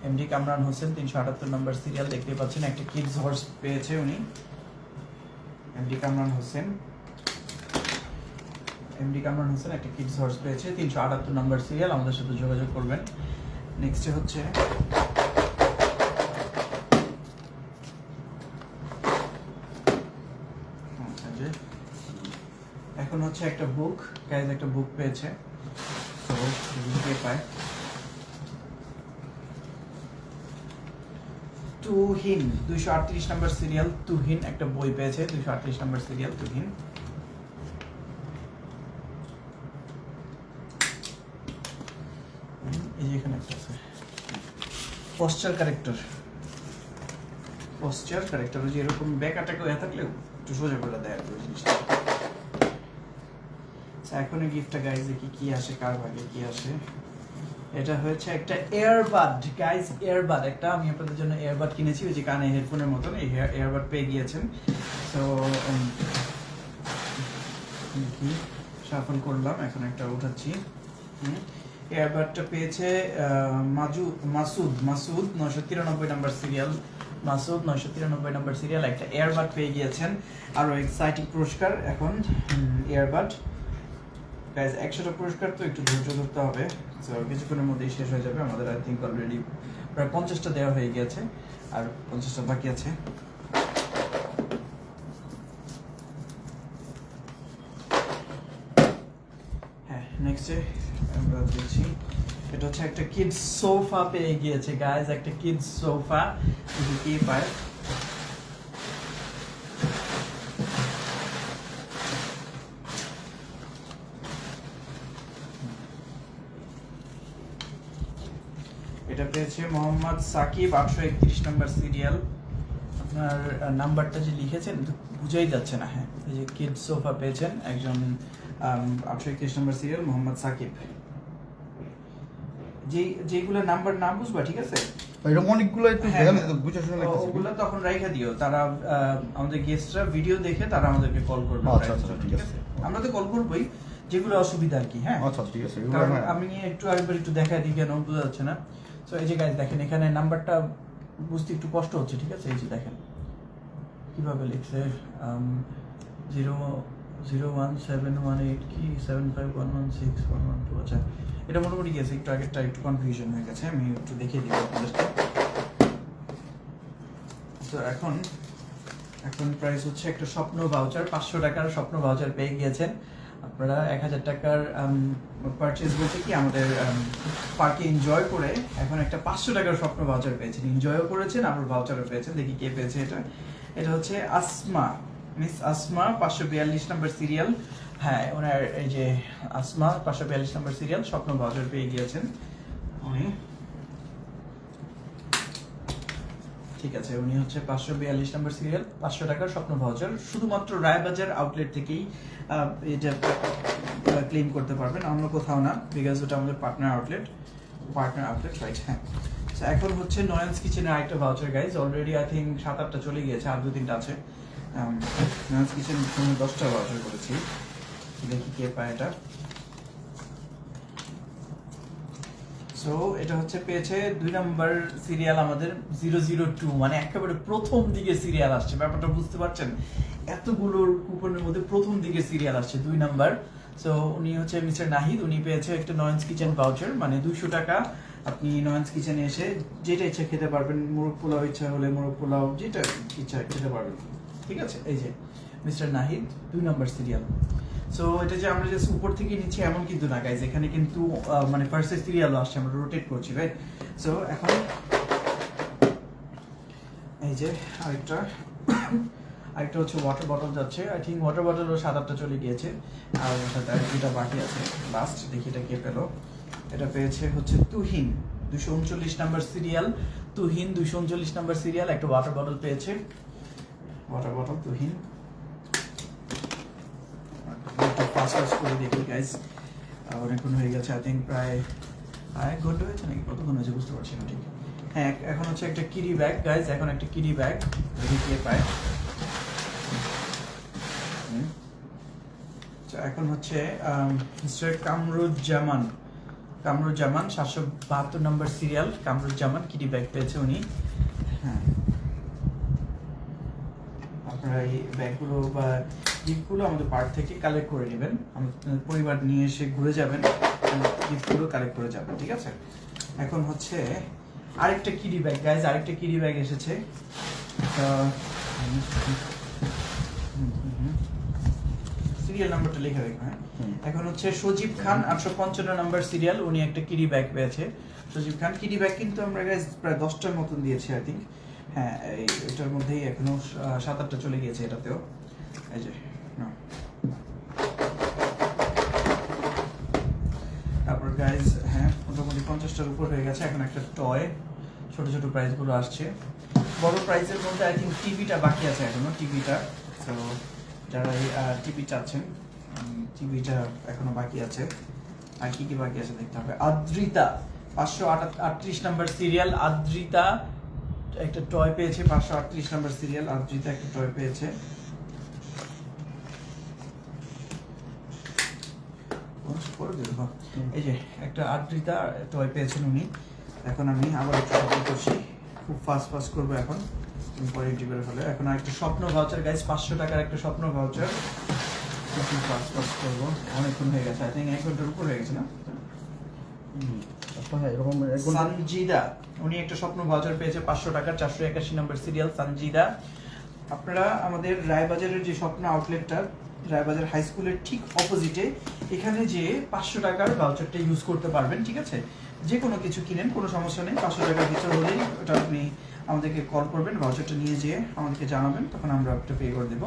এমডি কামরান হোসেন 378 নম্বর সিরিয়াল, দেখতে পাচ্ছেন একটা কিডস হর্স পেয়েছে উনি। এমডি কামরান হোসেন একটা কিডস হর্স পেয়েছে, 378 নম্বর সিরিয়াল। আমাদের সাথে যোগাযোগ করবেন। নেক্সটে হচ্ছে এখন হচ্ছে একটা বুক, গাইজ একটা বুক পেয়েছে। তো কে পায় তুহিন 238 নম্বর সিরিয়াল তুহিন একটা বই পেয়েছে 238 নম্বর সিরিয়াল তুহিন এই যে এখানে একটা আছে পোস্টার ক্যারেক্টার ওই যে এরকম ব্যাকাটাকে হয়ে থাকলেও একটু সোজা করে দেয় আর কি ওই জিনিসটা এখন এই গিফটটা গাইজ দেখি কি আসে কার ভাগে কি আসে এটা হচ্ছে একটা এয়ারবাড গাইজ এয়ারবাড একটা আমি আপনাদের জন্য এয়ারবাড কিনেছি ওই যে কানে হেডফোনের মতন এই এয়ারবাড পেয়ে গিয়েছেন তো কি শাফল করলাম এখন একটা উঠাচ্ছি এয়ারবাডটা পেয়েছে মাসুদ 993 নম্বর সিরিয়াল মাসুদ 993 নম্বর সিরিয়াল একটা এয়ারবাড পেয়ে গিয়েছেন আরো এক্সাইটিং পুরস্কার এখন এয়ারবাড গাইজ 100টা পুরস্কার তো একটু ধৈর্য ধরতে হবে সো কিছুক্ষণের মধ্যেই শেষ হয়ে যাবে আমাদের আই থিঙ্ক অলরেডি প্রায় 50টা দেওয়া হয়ে গিয়েছে আর 50টা বাকি আছে হ্যাঁ নেক্সটে আমরা দেখছি এটা হচ্ছে একটা কিডস সোফা পেয়ে গিয়েছে গাইজ একটা কিডস সোফা কি পায় এটা পেয়েছে মোহাম্মদ সাকিব 831 নম্বর সিরিয়াল আপনার নাম্বারটা যে লিখেছেন বুঝাই যাচ্ছে না হ্যাঁ এই যে কিডস সোফা পেয়েছেন একজন 831 নম্বর সিরিয়াল মোহাম্মদ সাকিব যেগুলো নাম্বার না বুঝবা ঠিক আছে এরকম অনেকগুলো একটু বুঝে শুনে লাগতেছে ওগুলো তখন রাইখা দিও তারা আমাদের গেস্টরা ভিডিও দেখে তারা আমাদেরকে কল করবে আচ্ছা ঠিক আছে আমরা তো কল করবই যেগুলো অসুবিধা আর কি হ্যাঁ আচ্ছা ঠিক আছে কারণ আমি আরেকবার একটু দেখা দিই কেন বোঝা যাচ্ছে না সো এই যে গাইজ দেখেন এখানে নাম্বারটা বুঝতে একটু কষ্ট হচ্ছে ঠিক আছে এই যে দেখেন কিভাবে লিখছে 00171 কি 75116112 আচ্ছা এটা মোটামুটি গেছে একটু আগেরটা একটু কনফিউশন হয়ে গেছে আমি একটু দেখিয়ে দিব আপনাদেরকে তো এখন প্রাইস হচ্ছে একটা স্বপ্ন ভাউচার 500 টাকার স্বপ্ন ভাউচার পেয়ে গিয়েছেন আপনারা 1000 টাকার পারচেজ বলতে কি আমাদের পার্কে এনজয় করে এখন একটা 500 টাকার স্বপ্ন ভাউচার পেয়েছেন এনজয়ও করেছেন আবার ভাউচারও পেয়েছেন দেখি কে পেয়েছে এটা হচ্ছে আসমা মিস আসমা 542 নম্বর সিরিয়াল হ্যাঁ ওনার এই যে আসমা 542 নম্বর সিরিয়াল স্বপ্ন ভাউচার পেয়ে গিয়েছেন উনি ঠিক আছে উনি হচ্ছে 542 নম্বর সিরিয়াল 500 টাকার স্বপ্ন ভাউচার শুধুমাত্র রায়বাজার আউটলেট থেকেই এটা ক্লেম করতে পারবেন অন্য কোথাও না বিকজ ওটা আমাদের পার্টনার আউটলেট রাইট হ্যাঁ এখন হচ্ছে নয়নস কিচেনের আরেকটা voucher guys already I think 7-8টা চলে গিয়েছে আর 2-3টা আছে নয়নস কিচেন 10টা ভাউচার করেছি দেখি কে পায় এটা সো এটা হচ্ছে পেয়েছে 2 নম্বর সিরিয়াল আমাদের 002 মানে একেবারে প্রথম দিকে সিরিয়াল আসছে ব্যাপারটা বুঝতে পারছেন এতগুলোর কুপনের মধ্যে প্রথম দিকে সিরিয়াল আসছে 2 নাম্বার সো উনি হচ্ছে মিস্টার নাহিদ উনি পেয়েছে একটা নয়নস কিচেন ভাউচার মানে 200 টাকা আপনি নয়নস কিচেনে এসে যেটা ইচ্ছা খেতে পারবেন মোরগ পোলাও ইচ্ছা হলে মোরগ পোলাও যেটা ইচ্ছা খেতে পারবেন ঠিক আছে এই যে মিস্টার নাহিদ 2 নম্বর সিরিয়াল সো এটা যে আমরা জাস্ট উপর থেকে নিচ্ছি এমন কিন্তু না গাইজ এখানে কিন্তু মানে ফার্স্ট সিরিয়ালও আসছে আমরা রোটেট করছি রাইট সো এখন এই যে আরেকটা হচ্ছে ওয়াটার বটল যাচ্ছে আই থিঙ্ক ওয়াটার বটলও 7-8টা চলে গিয়েছে আর ওর সাথে আর 2টা বাকি আছে লাস্ট দেখি এটা কে পেলো এটা পেয়েছে হচ্ছে তুহিন 239 নম্বর সিরিয়াল তুহিন 239 নম্বর সিরিয়াল একটা ওয়াটার বটল পেয়েছে ওয়াটার বটল তুহিন ফাস্ট করে দেখি গাইজ অনেকক্ষণ হয়ে গেছে আই থিঙ্ক প্রায় 1 ঘন্টা হয়েছে নাকি কতক্ষণ হয়েছে বুঝতে পারছি না ঠিক হ্যাঁ এখন হচ্ছে একটা কিডি ব্যাগ গাইজ এখন একটা কিডি ব্যাগ দেখি কে পায় এখন হচ্ছে মিস্টার কামরুজ্জামান 772 নম্বর সিরিয়াল কামরুজ্জামান কিডি ব্যাগ পেয়েছে উনি হ্যাঁ আপনারা এই ব্যাগগুলো বা গিফটগুলো আমাদের পার্ক থেকে কালেক্ট করে নেবেন আমাদের পরিবার নিয়ে এসে ঘুরে যাবেন গিফটগুলো কালেক্ট করে যাবেন ঠিক আছে এখন হচ্ছে আরেকটা কিডি ব্যাগ গাইজ আরেকটা কিডি ব্যাগ এসেছে সিরিয়াল নাম্বারটা লিখে রাখবেন। হ্যাঁ, হুম। এখন হচ্ছে সজীব খান 855 নাম্বার সিরিয়াল, উনি একটা কিডি ব্যাগ পেয়েছে। সজীব খান কিডি ব্যাগ কিন্তু আমরা গাইস প্রায় 10টার মতন দিয়েছি আই থিঙ্ক। হ্যাঁ, এটার মধ্যেই এখনো 7-8টা চলে গিয়েছে এটাতেও। এই যে নাও। তারপর গাইজ হ্যাঁ মোটামুটি 50টার উপর হয়ে গেছে। এখন একটা টয়, ছোট ছোট প্রাইজগুলো আসছে। বড় প্রাইজের মধ্যে আই থিঙ্ক টিভিটা বাকি আছে এখনো, টিভিটা। তো যারা এই টিভি চাচ্ছেন, টিভিটা এখনো বাকি আছে। আর কি কি বাকি আছে দেখতে হবে। আদ্রিতা 538 নাম্বার সিরিয়াল, আদ্রিতা একটা টয় পেয়েছে। 538 নাম্বার সিরিয়াল, আদ্রিতা একটা টয় পেয়েছে। এই যে একটা আদ্রিতা টয় পেয়েছেন উনি। এখন আমি আবার একটু শপিং করছি, খুব ফাস্ট করবো এখন, পরে এন্ট্রি করে ফেলে। এখন একটা স্বপ্ন ভাউচার গাইস, 500 টাকার একটা স্বপ্ন ভাউচার, খুব ফাস্ট করবো। অনেকক্ষণ হয়ে গেছে, আই থিঙ্ক 1 ঘন্টার উপর হয়ে গেছে না? হ্যাঁ এরকম সঞ্জিদা উনি একটা স্বপ্ন ভাউচার পেয়েছে 500 টাকার, 481 নম্বর সিরিয়াল সঞ্জিদা। আপনারা আমাদের রায়বাজারের যে স্বপ্ন আউটলেটটা, রায়বাজার হাই স্কুলের ঠিক অপোজিটে, এখানে যে 500 টাকার ভাউচারটা ইউজ করতে পারবেন, ঠিক আছে? যে কোনো কিছু কিনেন, কোনো সমস্যা নেই, 500 টাকার ভিতর হলেই ওটা আপনি আমাদেরকে কল করবেন, ভাউচারটা নিয়ে যেয়ে আমাদেরকে জানাবেন, তখন আমরা একটা পে করে দেবো।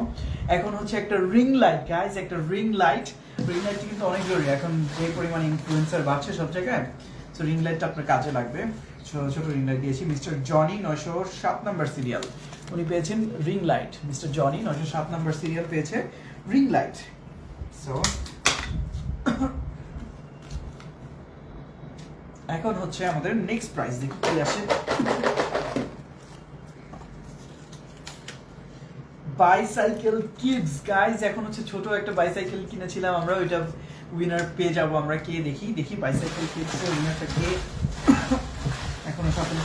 এখন হচ্ছে একটা রিং লাইট গাইজ, একটা রিং লাইটটা কিন্তু অনেক জরুরি এখন, যে পরিমাণ ইনফ্লুয়েন্সার বাড়ছে সব জায়গায়। তো রিং লাইটটা আপনার কাজে লাগবে। ছোট রিং লাইট দিয়েছি। মিস্টার জনি 907 নাম্বার সিরিয়াল, উনি পেয়েছেন ring light. Mister Johnny 907 number serial পেয়েছে রিং লাইট। সো এখন হচ্ছে আমাদের নেক্সট প্রাইস, দেখি কি আসে। বাইসাইকেল কিডস গাইজ, এখন হচ্ছে ছোট একটা বাইসাইকেল কিনেছিলাম আমরা, ওইটা উইনার পেয়ে যাবো আমরা। কে দেখি বাইসাইকেল কিডস এর উইনারটা কে। এখনো শাফল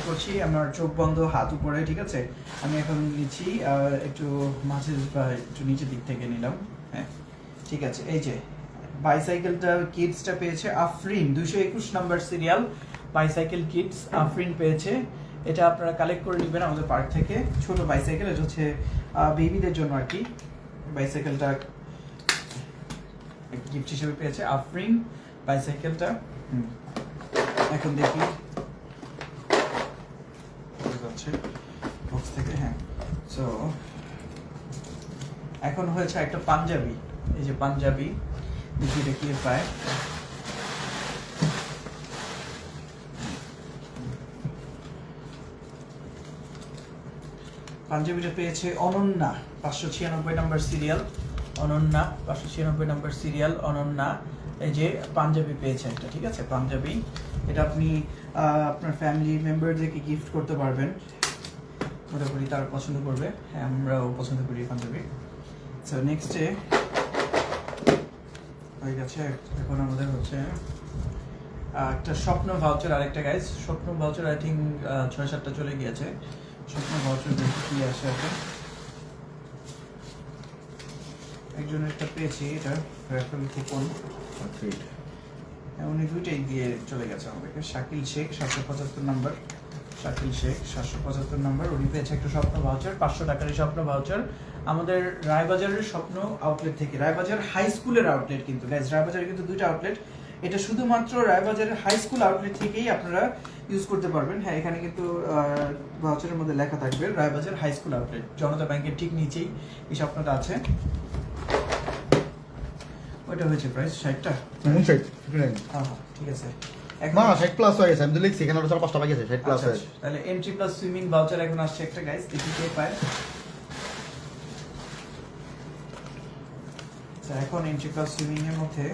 করছি, আমার চোখ বন্ধ, হাত উপরে, ঠিক আছে? আমি এখন নিচ্ছি একটু মাঝের বা একটু নিচের দিক থেকে নিলাম। হ্যাঁ ঠিক আছে, এই যে বাইসাইকেলটা কিডসটা পেয়েছে Afrin 221 number serial, bicycle kids Afrin পেয়েছে। এটা আপনারা কালেক্ট করে নেবেন আমাদের পার্ক থেকে। ছোট বাইসাইকেল, এটা হচ্ছে বেবিদের জন্য আর কি। বাইসাইকেলটা গিফট হিসেবে পেয়েছে আফরিন বাইসাইকেলটা। এখন দেখি বক্স থেকে। হ্যাঁ, সো এখন হয়েছে একটা পাঞ্জাবি, এই যে পাঞ্জাবি, দেখি এটা কি পায়। পাঞ্জাবিটা পেয়েছে Ananya 596 number serial, Ananya 596 number serial, Ananya. এই যে পাঞ্জাবি পেয়েছে একটা, ঠিক আছে? পাঞ্জাবি, এটা আপনি আপনার ফ্যামিলি মেম্বারদেরকে গিফট করতে পারবেন, মোটামুটি তারা পছন্দ করবে। হ্যাঁ, আমরাও পছন্দ করি পাঞ্জাবি। সো নেক্সটে হয়ে গেছে। এখন আমাদের হচ্ছে একটা স্বপ্ন ভাউচার, আরেকটা গাইজ স্বপ্ন ভাউচার, আই থিঙ্ক 6-7টা চলে গিয়েছে। স্বপ্ন ভাউচার দেখি কি আসে এখন। একজনের একটা পেয়েছি, এটা রেফারেল কুপন, উনি দুইটাই দিয়ে চলে গেছে আমাদেরকে। শাকিল শেখ 775 নাম্বার, শাকিল শেখ 775 নাম্বার, উনি পেয়েছে একটা স্বপ্ন ভাউচার, 500 টাকার স্বপ্ন ভাউচার আমাদের রায়বাজারের স্বপ্ন আউটলেট থেকে। রায়বাজার হাই স্কুলের আউটলেট কিন্তু গাইজ, রায়বাজারে কিন্তু দুইটা আউটলেট, এটা শুধুমাত্র রায়বাজারের হাই স্কুল আউটলেট থেকেই আপনারা ইউজ করতে পারবেন। হ্যাঁ, এখানে কিন্তু ভাউচারের মধ্যে লেখা থাকবে রায়বাজার হাই স্কুল আউটলেট, জনতা ব্যাংকের ঠিক নিচেই এই স্বপ্নটা আছে। ওইটা হয়েছে প্রাইস 60টা। ঠিক আছে, না 60 প্লাস হয়ে গেছে, আমি তো লিখছি এখানে 5টা বাকি আছে, 60 প্লাস হয়ে গেছে। তাহলে এন্ট্রি প্লাস সুইমিং ভাউচার এখন আসছে একটা গাইস, দেখি কে পায়। এখন এন্ট্রি প্লাস সুইমিং এর মধ্যে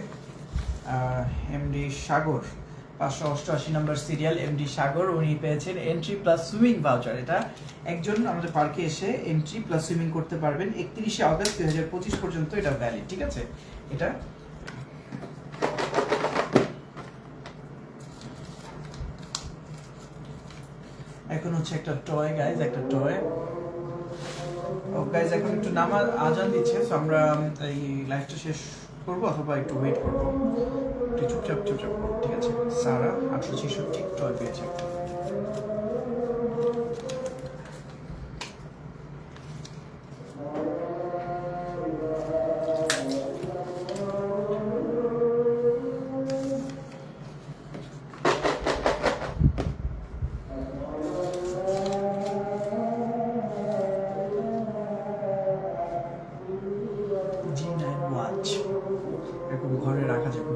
এমডি সাগর 588 নাম্বার সিরিয়াল, এমডি সাগর, উনি পেয়েছেন এন্ট্রি প্লাস সুইমিং ভাউচার। এটা একজন আমাদের পার্কে এসে এন্ট্রি প্লাস সুইমিং করতে পারবেন 31শে আগস্ট 2025 পর্যন্ত এটা ভ্যালিড, ঠিক আছে? এটা এখন হচ্ছে একটা টয় গাইজ, একটা টয়। ও গাইজ, এখন একটু নামাজ আজান দিচ্ছে, সো আমরা এই লাইভটা শেষ করবো অথবা একটু ওয়েট করবো, একটু চুপচাপ করবো, ঠিক আছে? সারা 866 টয় পেয়েছে।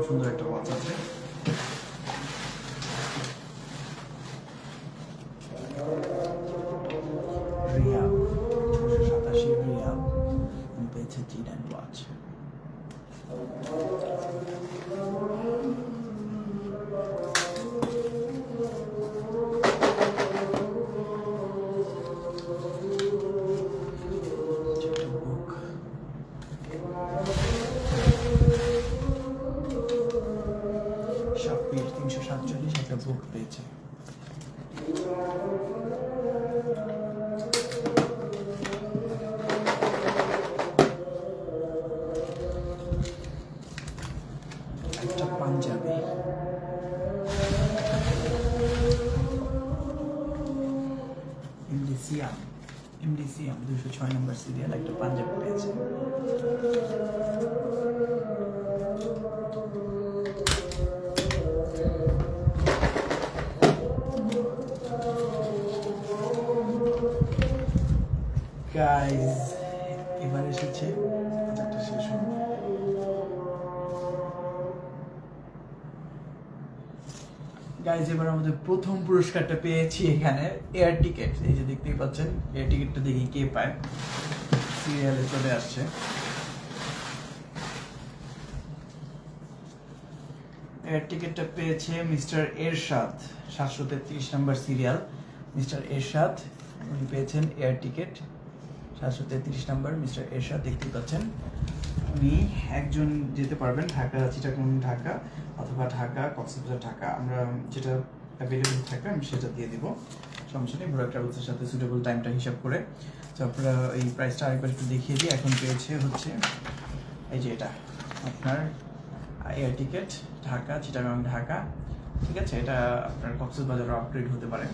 সুন্দর একটা ওয়াচ আছে। রিয়াল 687 রিয়াল পেয়েছে G9 ওয়াচ। শপির 347 একটা বুক পেয়েছে। একটা পাঞ্জাবি, এমডিসিয়াম 206 নম্বর সিরিয়াল একটা পাঞ্জাবি পেয়েছে। গাইজ এবার এসেছে বাজারটা শেষ হল। গাইজ এবার আমাদের প্রথম পুরস্কারটা পেয়েছি এখানে এয়ার টিকেট। এই যে দেখতেই পাচ্ছেন এয়ার টিকেটটা দেখি কে পায়, সিরিয়ালে চলে আসছে। এয়ার টিকেটটা পেয়েছে মিস্টার এরশাদ, 733 নম্বর সিরিয়াল। মিস্টার এরশাদ উনি পেয়েছেন এয়ার টিকেট 733 নম্বর। মিস্টার এরশাদ দেখতে পাচ্ছেন উনি একজন যেতে পারবেন ঢাকা, চিটাগং ঢাকা অথবা ঢাকা কক্সবাজার ঢাকা। আমরা যেটা অ্যাভেলেবল থাকবে আমি সেটা দিয়ে দিব, সমস্যা নেই। ভোরা ট্রাভেলসের সাথে সুটেবল টাইমটা হিসাব করে। তো আপনারা এই প্রাইসটা আরেকবার একটু দেখিয়ে দিই। এখন পেয়েছে হচ্ছে এই যে এটা আপনার এয়ার টিকেট ঢাকা চিটাগং ঢাকা, ঠিক আছে। এটা আপনার কক্সবাজারও আপগ্রেড হতে পারে।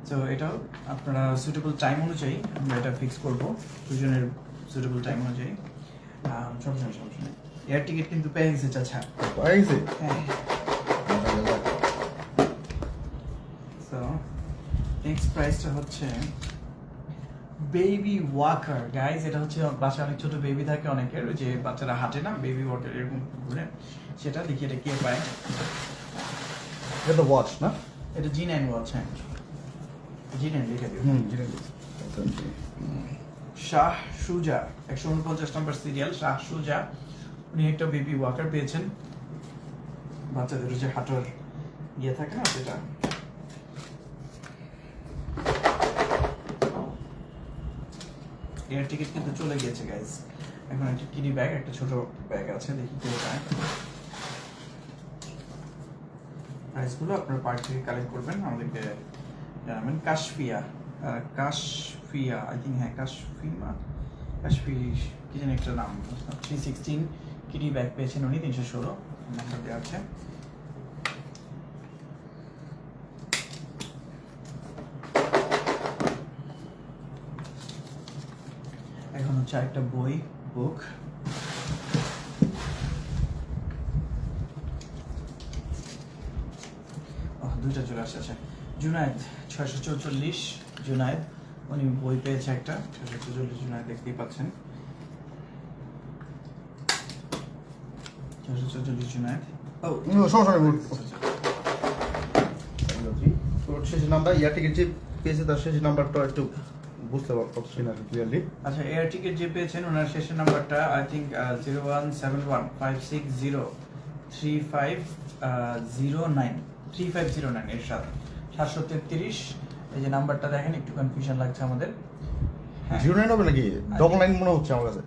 তো এটাও আপনারা সুটেবল টাইম অনুযায়ী আমরা এটা ফিক্স করবো, দুজনের সুটেবল টাইম অনুযায়ী। সমস্যা নেই। এয়ার টিকিট কিন্তু পেয়ে গেছে চাচা। হ্যাঁ। সো নেক্সট প্রাইসটা হচ্ছে বেবি ওয়াকার। গাইজ এটা হচ্ছে বাসায় অনেক ছোট বেবি থাকে অনেকের, ওই যে বাচ্চারা হাঁটে না, বেবি ওয়াকার এরকম ঘুরে, সেটা দেখি এটা কে পায়। এটা ওয়াচ না, এটা G9 ওয়াচ। হ্যাঁ G9 লিখে দিও। শাহ সুজা 149 নম্বর সিরিয়াল। শাহ সুজা উনি একটা বেবি ওয়াকার পেয়েছেন, বাচ্চাদের যে হাঁটার ইয়ে থাকে না সেটা। এয়ার টিকিট কিন্তু চলে গিয়েছে গাইজ। এখন একটা কিডি ব্যাগ, একটা ছোট ব্যাগ আছে, দেখি কে পায়। প্রাইসগুলো আপনার পার্ক থেকে কালেক্ট করবেন, আমাদেরকে জানাবেন। কাশফিয়া আই থিঙ্ক, হ্যাঁ কাশফি কি জানি একটা নাম। 316 কিডি ব্যাগ পেয়েছেন উনি, 316 নাম্বার দেওয়া আছে। এখন হচ্ছে একটা বুক। দুইটা চলে আসছে। জুনায়েদ 644 জুনায়েদ উনি বই পেয়েছে একটা 644 জুনায়েদ দেখতেই পাচ্ছেন। 644 জুনায়েদ। শেষ নাম্বার এয়ার টিকিট যে পেয়েছে তার শেষ নাম্বারটা একটু বুঝতে পারছি না ক্লিয়ারলি। আচ্ছা এয়ার টিকিট যে পেয়েছেন ওনার শেষের নাম্বারটা আই থিঙ্ক 01715603509 এর সাথে 733। এই যে নাম্বারটা দেখেন, একটু কনফিউশন লাগছে আমাদের। 09 হবে নাকি 99 মনে হচ্ছে আমার কাছে।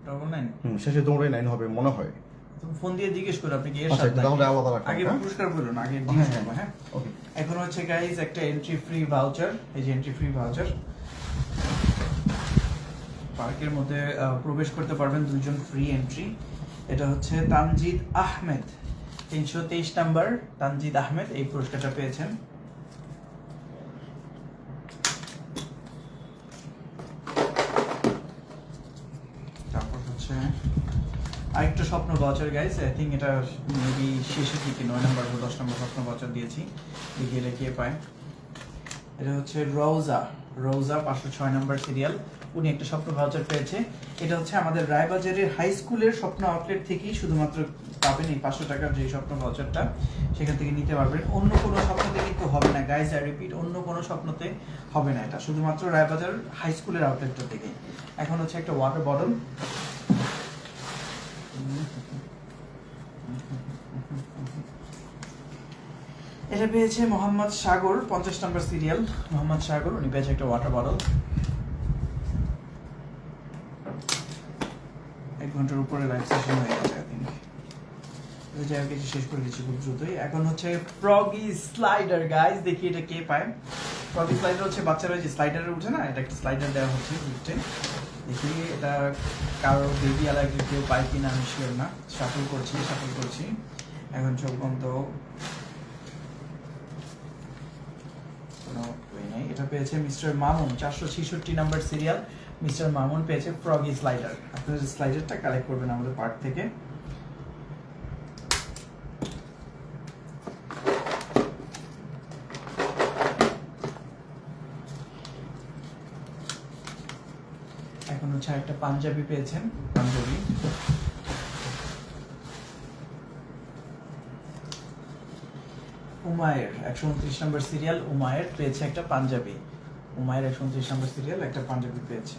99 শেষে 99 হবে মনে হয়। তুমি ফোন দিয়ে জিজ্ঞেস করো আপনি কি এর আচ্ছা, সাথে তাহলে আলাদা রাখো, আগে হ্যাঁ? পুরস্কার বলুন, আগে জিজ্ঞেস করবো। হ্যাঁ ওকে। এখন হচ্ছে গাইজ একটা এন্ট্রি ফ্রি ভাউচার। এই যে এন্ট্রি ফ্রি ভাউচার, পার্কের মধ্যে প্রবেশ করতে পারবেন দুইজন, ফ্রি এন্ট্রি। এটা হচ্ছে তানজিদ আহমেদ 323 নাম্বার তানজিদ আহমেদ এই পুরস্কারটা পেয়েছেন। তারপর হচ্ছে আরেকটা স্বপ্ন ভাউচার গাইস, আই থিঙ্ক এটা মেবি শেষের দিকে 9 নাম্বার বা 10 নাম্বার স্বপ্ন ভাউচার দিয়েছি, দেখি এটা কে পায়। এটা হচ্ছে রোজা 506 নাম্বার সিরিয়াল। উনি একটা স্বপ্ন ভাউচার পেয়েছে। এটা হচ্ছে আমাদের রায়বাজারের হাই স্কুলের স্বপ্ন আউটলেট থেকেই শুধুমাত্র পাবেন এই 500 টাকার যে স্বপ্ন ভাউচারটা, সেখান থেকে নিতে পারবেন। অন্য কোনো স্বপ্নতে কিন্তু হবে না গাইজ, আই রিপিট, অন্য কোনো স্বপ্নতে হবে না, এটা শুধুমাত্র রায়বাজার হাই স্কুলের আউটলেটটা থেকেই। এখন হচ্ছে একটা ওয়াটার বটল, এটা পেয়েছে মোহাম্মদ সাগর, 50 নম্বর সিরিয়াল, মোহাম্মদ সাগর, উনি পেয়েছে একটা ওয়াটার বটল। 1 ঘন্টার উপরে লাইভ সেশন হয়ে গেছে, আই থিঙ্ক ওই যে কিছু শেষ করে দিচ্ছি খুব দ্রুতই। এখন হচ্ছে ফ্রগি স্লাইডার গাইজ, দেখি এটা কে পায়। ফ্রগি স্লাইডার হচ্ছে বাচ্চারা যে স্লাইডারে উঠে না, এটা একটা স্লাইডার দেওয়া হচ্ছে গিফটে। দেখি এটা কারো বেবি আলাদা কেউ পায় কিনা আমি শিওর না। শাফল করছি এখন চোখ বন্ধ, কোনো ওই নেই। এটা পেয়েছে mister Mamun, 466 number serial, mister Mamun পেয়েছে ফ্রগি স্লাইডার। আপনারা স্লাইডারটা কালেক্ট করবেন আমাদের পার্ক থেকে। এখন হচ্ছে একটা পাঞ্জাবি পেয়েছেন, পাঞ্জাবি। উমায়ের 129 নম্বর সিরিয়াল, উমায়ের পেয়েছে একটা পাঞ্জাবি। উমায়ের 129 নম্বর সিরিয়াল একটা পাঞ্জাবি পেয়েছে।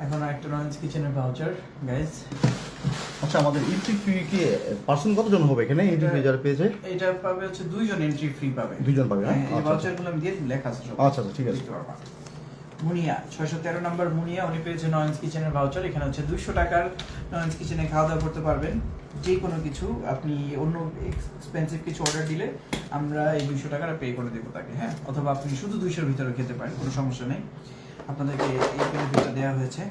এখন আরেকটা নয়েন্স কিচেনের ভাউচার গাইজ। আচ্ছা, আমাদের এন্ট্রি ফি কি পার্সন কতজন হবে এখানে এন্ট্রি ফি যারা পেয়েছে? এটা পাবে হচ্ছে 2 জন এন্ট্রি ফ্রি পাবে। 2 জন পাবে, হ্যাঁ, এই আচ্ছা ভাউচারগুলো আমি দিয়ে দিই, লেখা আছে সব। আচ্ছা, ঠিক আছে। মুনিয়া 613 নম্বর মুনিয়া, উনি পেয়েছে নয়েন্স কিচেনের ভাউচার। এখানে হচ্ছে 200 টাকার নয়েন্স কিচেনে খাওয়া দাওয়া করতে পারবেন। যে কোনো কিছু আপনি অন্য এক্সপেন্সিভ কিছু অর্ডার দিলে আমরা এই 200 টাকাটা পে করে দেবো তাকে, হ্যাঁ। অথবা আপনি শুধু 200-র ভিতরে খেতে পারেন, কোনো সমস্যা নেই। আপনাদেরকে এই বেনিফিটটা দেওয়া হয়েছে।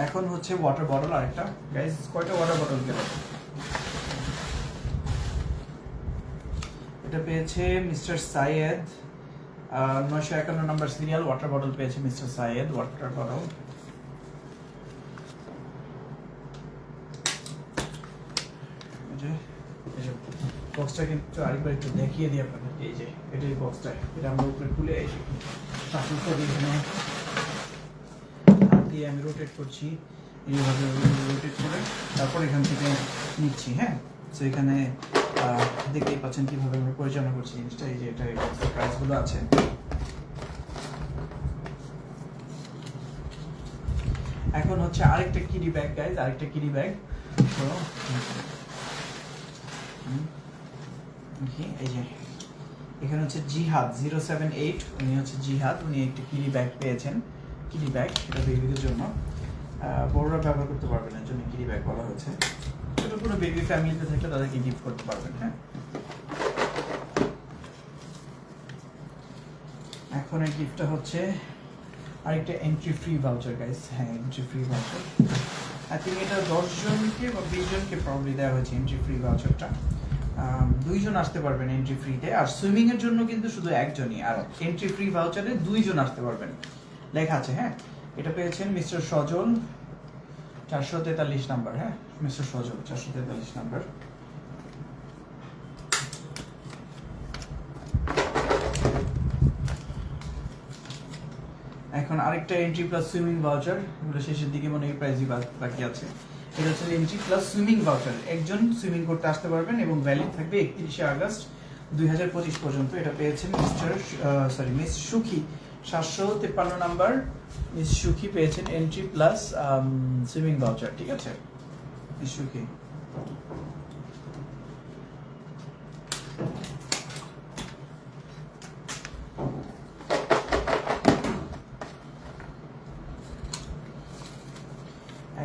এখন হচ্ছে ওয়াটার বটল আরেকটা গাইজ। কয়টা ওয়াটার বটল গেল? এটা পেয়েছে মিস্টার সাইয়েদ, 951 নম্বর সিরিয়াল, ওয়াটার বটল পেয়েছে মিস্টার সাইয়েদ, ওয়াটার বটল। বক্সটা কিন্তু আরেকবার একটু দেখিয়ে দিই আপনাদেরকে। এই যে এটাই বক্সটা, এটা আমরা উপরে খুলে শাফল করে এখানে হাত দিয়ে আমি রোটেট করছি, এইভাবে রোটেট করে তারপর এখান থেকে নিচ্ছি, হ্যাঁ। তো এখানে দেখতেই পাচ্ছেন কিভাবে আমরা পরিচালনা করছি জিনিসটা। এই যে এটা প্রাইসগুলো আছে। এখন হচ্ছে আরেকটা কিডি ব্যাগ গাইজ, আরেকটা কিডি ব্যাগ। এই যে এখানে হচ্ছে জিহাদ 078, উনি হচ্ছে জিহাদ, উনি একটা কিডি ব্যাগ পেয়েছেন। কিডি ব্যাগ, এটা বেবিদের জন্য, বড়রা ব্যবহার করতে পারবেন, এর জন্য কিডি ব্যাগ বলা হয়েছে। ছোট কোনো বেবি ফ্যামিলিতে থাকলে তাদেরকে গিফট করতে পারবেন, হ্যাঁ। এখন এই গিফটটা হচ্ছে আরেকটা এন্ট্রি ফ্রি ভাউচার গাইস। হ্যাঁ, entry free voucher. I think এটা 10 জনকে বা 20 জনকে প্রবলি দেওয়া হয়েছে এন্ট্রি ফ্রি ভাউচারটা। 2 জন আসতে পারবেন এন্ট্রি ফ্রিতে, আর সুইমিং এর জন্য কিন্তু শুধু একজনই, আর এন্ট্রি ফ্রি ভাউচারে 2 জন আসতে পারবেন, লেখা আছে, হ্যাঁ। এটা পেয়েছেন মিস্টার সজল, 443 নাম্বার, হ্যাঁ, মিস্টার সজল 443 নাম্বার। এখন আরেকটা এন্ট্রি প্লাস সুইমিং ভাউচার, এগুলো শেষের দিকে মনে হয় প্রাইজই বাকি আছে। এটা হচ্ছে এন্ট্রি প্লাস সুইমিং ভাউচার, একজন সুইমিং করতে আসতে পারবেন এবং ভ্যালিড থাকবে 31শে আগস্ট 2025 পর্যন্ত। এটা পেয়েছেন মিস সুখী, 753 নাম্বার মিস সুখী পেয়েছেন এন্ট্রি প্লাস সুইমিং ভাউচার, ঠিক আছে মিস সুখী।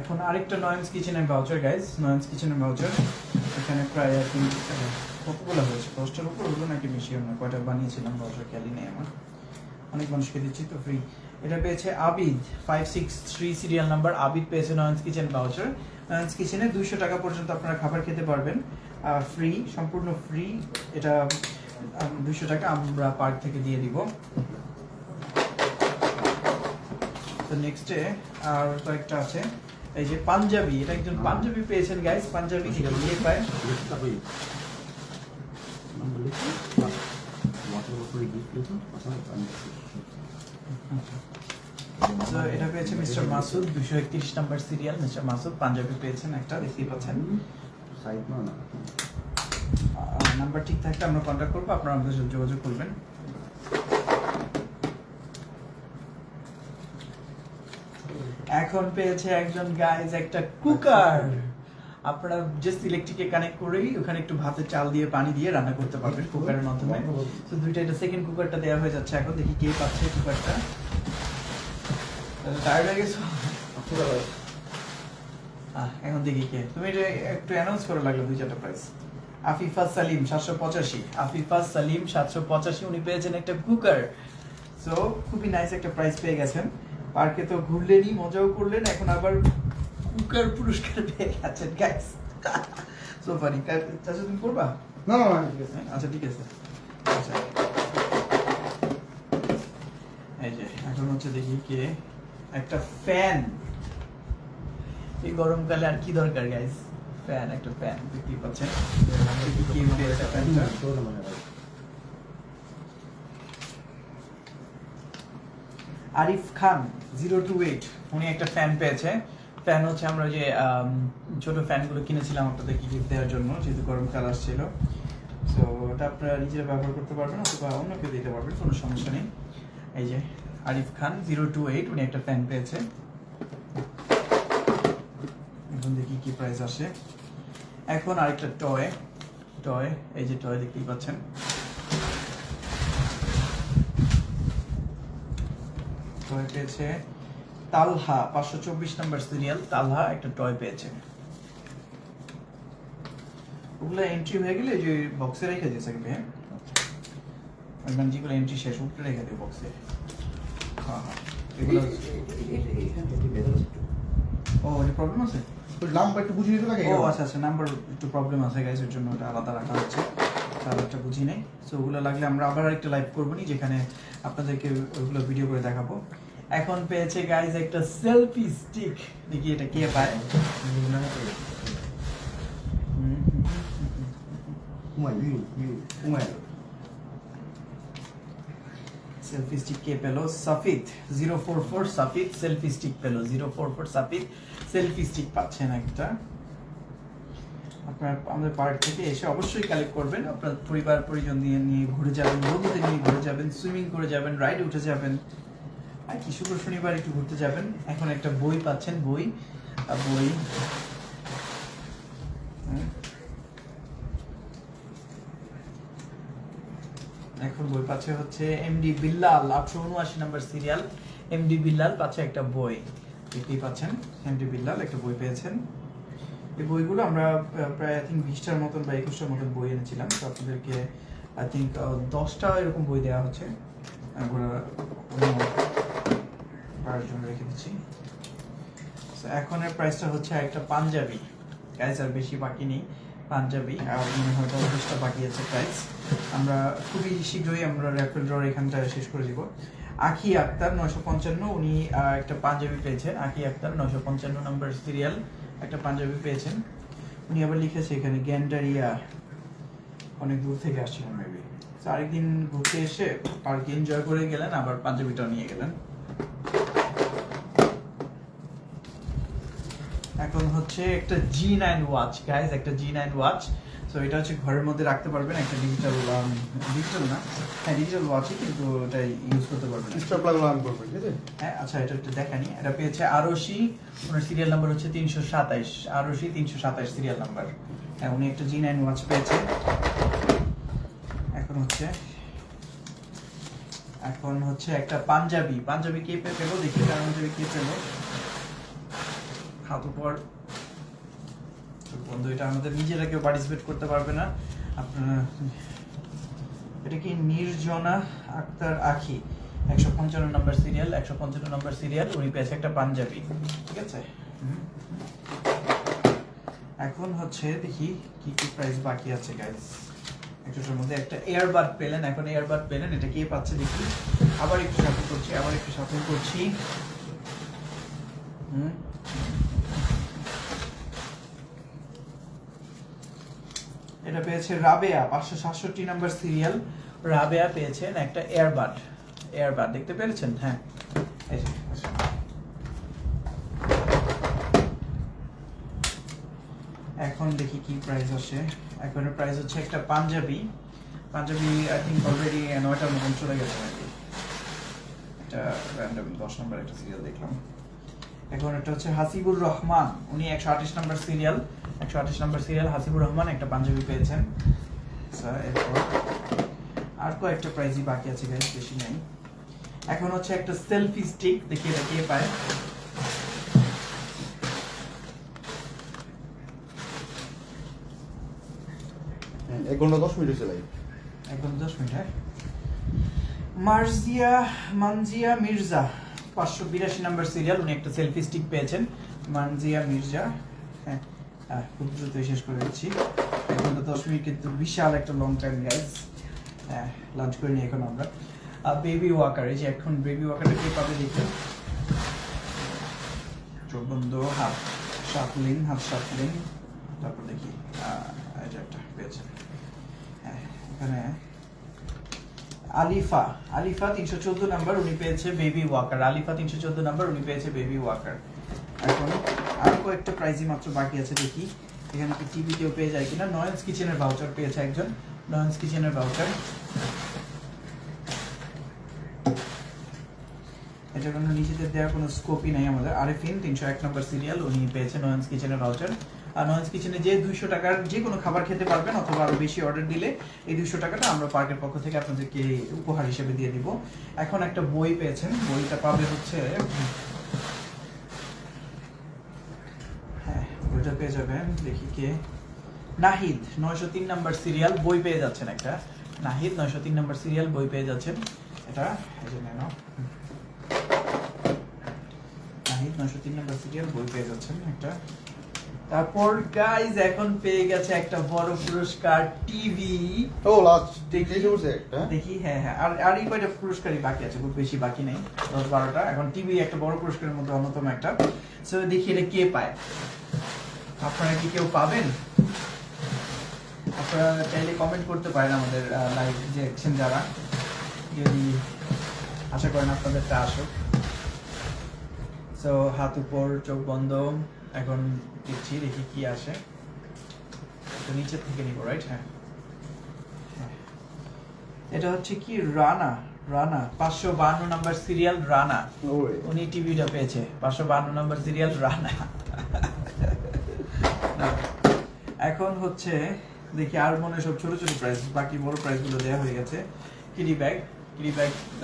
এখন আরেকটা নয়েন্স কিচেনের ভাউচার গাইজ, নয়েন্স কিচেনের ভাউচার। এখানে প্রায় কতগুলো হয়েছে, 10টার উপর হলো নাকি বেশি, আমরা কয়টা বানিয়েছিলাম ভাউচার খেয়ালই নেই আমার, অনেক মানুষকে দিচ্ছি তো ফ্রি। এটা পেয়েছে আবিদ, 563 সিরিয়াল নাম্বার, আবিদ পেয়েছে নয়েন্স কিচেন ভাউচার। নয়েন্স কিচেনে 200 টাকা পর্যন্ত আপনারা খাবার খেতে পারবেন, ফ্রি, সম্পূর্ণ ফ্রি। এটা 200 টাকা আমরা পার্ক থেকে দিয়ে দিব। তো নেক্সটে আর কয়েকটা আছে। এই যে পাঞ্জাবি, এটা একজন পাঞ্জাবি পেয়েছেন গাইস, পাঞ্জাবি কে পায়? So, এটা পেয়েছে mister Masud, 231 number serial. Mister Masud panjabi পেয়েছেন একটা, দেখতেই পাচ্ছেন। নাম্বার ঠিক থাকলে আমরা কন্ট্যাক্ট করবো, আপনারা আমাদের সাথে যোগাযোগ করবেন। এখন পেয়েছে একজন গাইজ একটা কুকার। আপনারা জাস্ট ইলেকট্রিকে কানেক্ট করেই ওখানে একটু ভাতের চাল দিয়ে পানি দিয়ে রান্না করতে পারবেন কুকারের মাধ্যমে। তো দুইটা, এটা সেকেন্ড কুকারটা দেওয়া হয়ে যাচ্ছে। এখন দেখি কে পাচ্ছে কুকারটা। টায়ার্ড হয়ে গেছো? এখন দেখি কে। তুমি এটা একটু অ্যানাউন্স করে লাগলো 2-4টা প্রাইস। আফিফা সালিম 785, আফিফা সালিম 785, উনি পেয়েছেন একটা কুকার। সো খুবই নাইস একটা প্রাইস পেয়ে গেছেন। পার্কে তো ঘুরলেনই, মজাও করলেন, এখন আবার কুকার পুরস্কার পেয়ে গেছেন গাইস। So funny. চাচা তুমি করবা? না ঠিক আছে। আচ্ছা ঠিক আছে। আচ্ছা এই যে এখন হচ্ছে দেখি কে একটা ফ্যান। এই গরমকালে আর কি দরকার গাইস, ফ্যান, একটা ফ্যান দেখতেই পাচ্ছেন। কি পেয়েছে ফ্যানটা? আরিফ খান 028, উনি একটা ফ্যান পেয়েছে। ফ্যান হচ্ছে আমরা যে ছোট ফ্যানগুলো কিনেছিলাম আপনাদেরকে গিফট দেওয়ার জন্য, যেহেতু গরমকাল আসছিল। সো ওটা আপনারা নিজেরা ব্যবহার করতে পারবেন অথবা অন্য কেউ দিতে পারবেন, কোনো সমস্যা নেই। এই যে আরিফ খান 028, উনি একটা ফ্যান পেয়েছে। এখন দেখি কি প্রাইস আসে। এখন আরেকটা টয়, এই যে টয় দেখতেই পাচ্ছেন। টয় পেয়েছে তালহা 524 নাম্বার সিরিয়াল, তালহা একটা টয় পেয়েছে। ওগুলো এন্ট্রি হয়ে গেলে যে বক্সে রেখে দিয়েছে থাকবে, যেগুলো এন্ট্রি শেষ উপরে রেখে দেবে বক্সে। হ্যাঁ এগুলো ও এটা প্রবলেম আছে, নাম্বার একটু বুঝিয়ে দিতে লাগে। ও আচ্ছা আচ্ছা, নাম্বার একটু প্রবলেম আছে গাইস, এর জন্য ওটা আলাদা রাখা হচ্ছে, তার একটা বুঝি নেই। সো ওগুলো লাগলে আমরা আবার একটা লাইভ করবো নি, যেখানে আপনাদেরকে ওগুলো ভিডিও করে দেখাবো। এখন পেয়েছে গাইস একটা সেলফি স্টিক, দেখি এটা কে পায়। সেলফি স্টিক কে পেলো? সাফিদ 044, সাফিদ সেলফি স্টিক পেলো। 044 সাফিদ সেলফি স্টিক পাচ্ছেন একটা। আপনার আমাদের পার্ক থেকে এসে অবশ্যই কালেক্ট করবেন। আপনার পরিবার পরিজন নিয়ে ঘুরে যাবেন, বন্ধুদের নিয়ে ঘুরে যাবেন, সুইমিং করে যাবেন, রাইডে উঠে যাবেন, আর কি শুক্র শনিবার একটু ঘুরতে যাবেন। এখন একটা বই পাচ্ছেন, বই এখন বই পাচ্ছে হচ্ছে MD Billal 879 number serial. MD Billal পাচ্ছে একটা বই, দেখতেই পাচ্ছেন। এমডি বিল্লাল একটা বই পেয়েছেন। এই বইগুলো আমরা প্রায় আই থিঙ্ক 20টার মতন বা 21টার মতন বই এনেছিলাম। তো আপনাদেরকে আই থিঙ্ক 10টা এরকম বই দেওয়া হচ্ছে। আমরা জন্য রেখে দিচ্ছি। এখন এর প্রাইসটা হচ্ছে একটা পাঞ্জাবি গাইস, আর বেশি বাকি নেই। পাঞ্জাবি আর মনে হয় 10টা বাকি আছে প্রাইস। আমরা খুবই শীঘ্রই আমরা র্যাফেল ড্র এখানটা শেষ করে দিব। আখি আক্তার 955, উনি একটা পাঞ্জাবি পেয়েছেন। আখি আক্তার 955 নম্বর সিরিয়াল একটা পাঞ্জাবি পেয়েছেন। উনি আবার লিখেছে এখানে গ্যান্ডারিয়া, অনেক দূর থেকে আসছিলেন মেবি। আরেকদিন ঘুরতে এসে পার্কে এনজয় করে গেলেন, আবার পাঞ্জাবিটাও নিয়ে গেলেন। এখন হচ্ছে একটা G9 ওয়াচ গাইস, একটা G9 ওয়াচ। সো এটা হচ্ছে ঘরের মধ্যে রাখতে পারবেন, একটা ডিজিটাল না, হ্যাঁ ডিজিটাল ওয়াচই, কিন্তু এটা ইউজ করতে পারবেন। স্টপ লাগলো অন করবে, ঠিক আছে? হ্যাঁ আচ্ছা, এটা একটু দেখানি। এটা পেয়েছে আরশি, ওনার সিরিয়াল নাম্বার হচ্ছে 327, আরশি 327 সিরিয়াল নাম্বার। হ্যাঁ উনি একটা G9 ওয়াচ পেয়েছে। এখন হচ্ছে একটা পাঞ্জাবি কে পেলো দেখি, পাঞ্জাবি কে পেলো। হাত উপর বন্ধু, এটা আমাদের নিজেরা কেউ পার্টিসিপেট করতে পারবে না। আপনারা এটা কি নির্জনা আক্তার আখি 155 নম্বর সিরিয়াল, 155 নম্বর সিরিয়াল, উনি পেয়েছে একটা পাঞ্জাবি, ঠিক আছে। এখন হচ্ছে দেখি কি কি প্রাইস বাকি আছে গাইস। একটার মধ্যে একটা এয়ারবাড পেলেন, এখন এয়ারবাড পেলেন, এটা কে পাচ্ছে দেখি। আবার একটু সাফল করছি। এটা পেয়েছে রাবেয়া 567 নাম্বার সিরিয়াল। রাবেয়া পেয়েছেন একটা এয়ারবাড দেখতে পেরেছেন? হ্যাঁ, এই যে আচ্ছা। এখন দেখি কি প্রাইস আসে। এখন প্রাইস হচ্ছে একটা পাঞ্জাবি আই থিঙ্ক অলরেডি 9টার মতন চলে গেছে নাকি। এটা র্যান্ডম 10 নম্বর একটা সিরিয়াল দেখলাম। এখন এটা হচ্ছে হাসিবুর রহমান, উনি 128 number serial, 128 number serial Hasibur Rahman একটা পাঞ্জাবি পেয়েছেন। এরপর আর কয়েকটা প্রাইজই বাকি আছে গাইস, বেশি নেই। এখন হচ্ছে একটা সেলফি স্টিক, দেখি এটা কে পায়। এক ঘন্টা 10 মিনিট হয়েছে লাইভ। একদম 10 মিনিট। হ্যাঁ, মানজিয়া মির্জা 582 নাম্বার সিরিয়াল, উনি একটা সেলফি স্টিক পেয়েছেন। মানজিয়া মির্জা, হ্যাঁ খুব দ্রুত শেষ করে দিচ্ছি। এখন তো 10 মিনিট কিন্তু বিশাল একটা লং টাইম গাইজ। হ্যাঁ, লাঞ্চ করে নিই এখন আমরা। বেবি ওয়াকার, এই যে এখন বেবি ওয়াকারটা কে পাবে দেখে চোখ বন্ধ, হাত শাফলিং, তারপর দেখি এটা একটা পেয়েছে। হ্যাঁ, এখানে আলিফা 314 নাম্বার, উনি পেয়েছে বেবি ওয়াকার। আলিফা 314 নাম্বার, উনি পেয়েছে বেবি ওয়াকার। এখন আর কয়েকটা প্রাইজই মাত্র বাকি আছে, দেখি এখানে কি টিভিতেও পেয়ে যায় কিনা। নয়নস কিচেনের ভাউচার পেয়েছে একজন, নয়নস কিচেনের ভাউচার। এটা কোনো নিজেদের দেওয়ার কোনো স্কোপই নাই আমাদের। আরিফিন 301 নাম্বার সিরিয়াল, উনি পেয়েছে নয়নস কিচেনের ভাউচার। আর নয়নস কিচেনে যে 200 টাকার যে কোনো খাবার খেতে পারবেন অথবা আরো বেশি অর্ডার দিলে এই 200 টাকাটা আমরা পার্কের পক্ষ থেকে আপনাদেরকে উপহার হিসেবে দিয়ে দিব। এখন একটা বই পেয়েছেন, বইটা পাবে হচ্ছে, হ্যাঁ বইটা পেয়ে যাবেন, দেখি কে, নাহিদ 903 নাম্বার সিরিয়াল, বই পেয়ে যাচ্ছেন একটা। নাহিদ 903 নাম্বার সিরিয়াল, বই পেয়ে যাচ্ছেন। এটা এই যে নাও, নাহিদ 903 নাম্বার সিরিয়াল, বই পেয়ে যাচ্ছেন একটা। তারপর গাইজ এখন পেয়ে গেছে একটা বড় পুরস্কার, টিভি। ও লাস্ট দেখি একটা, দেখি, হ্যাঁ আর এই কয়টা পুরস্কারই বাকি আছে, খুব বেশি বাকি নেই, 10-12টা। এখন টিভি একটা বড় পুরস্কারের মধ্যে অন্যতম একটা। সো দেখি এটা কে পায়। আপনারা কি কেউ পাবেন? আপনারা চাইলে কমেন্ট করতে পারেন আমাদের লাইভ দেখছেন যারা, যদি আশা করেন আপনাদেরটা আসুক। সো হাত উপর, চোখ বন্ধ, এখন দেখছি, দেখি কি আসে। তো নিচে থেকে নিব, রাইট? হ্যাঁ, এটা হচ্ছে কি রানা 552 নাম্বার সিরিয়াল, রানা, উনি টিভিটা পেয়েছে। 552 নাম্বার সিরিয়াল রানা। এখন হচ্ছে দেখি আর মনে সব ছোট ছোট প্রাইস, বাকি বড় প্রাইস গুলো দেওয়া হয়ে গেছে। কিডি ব্যাগ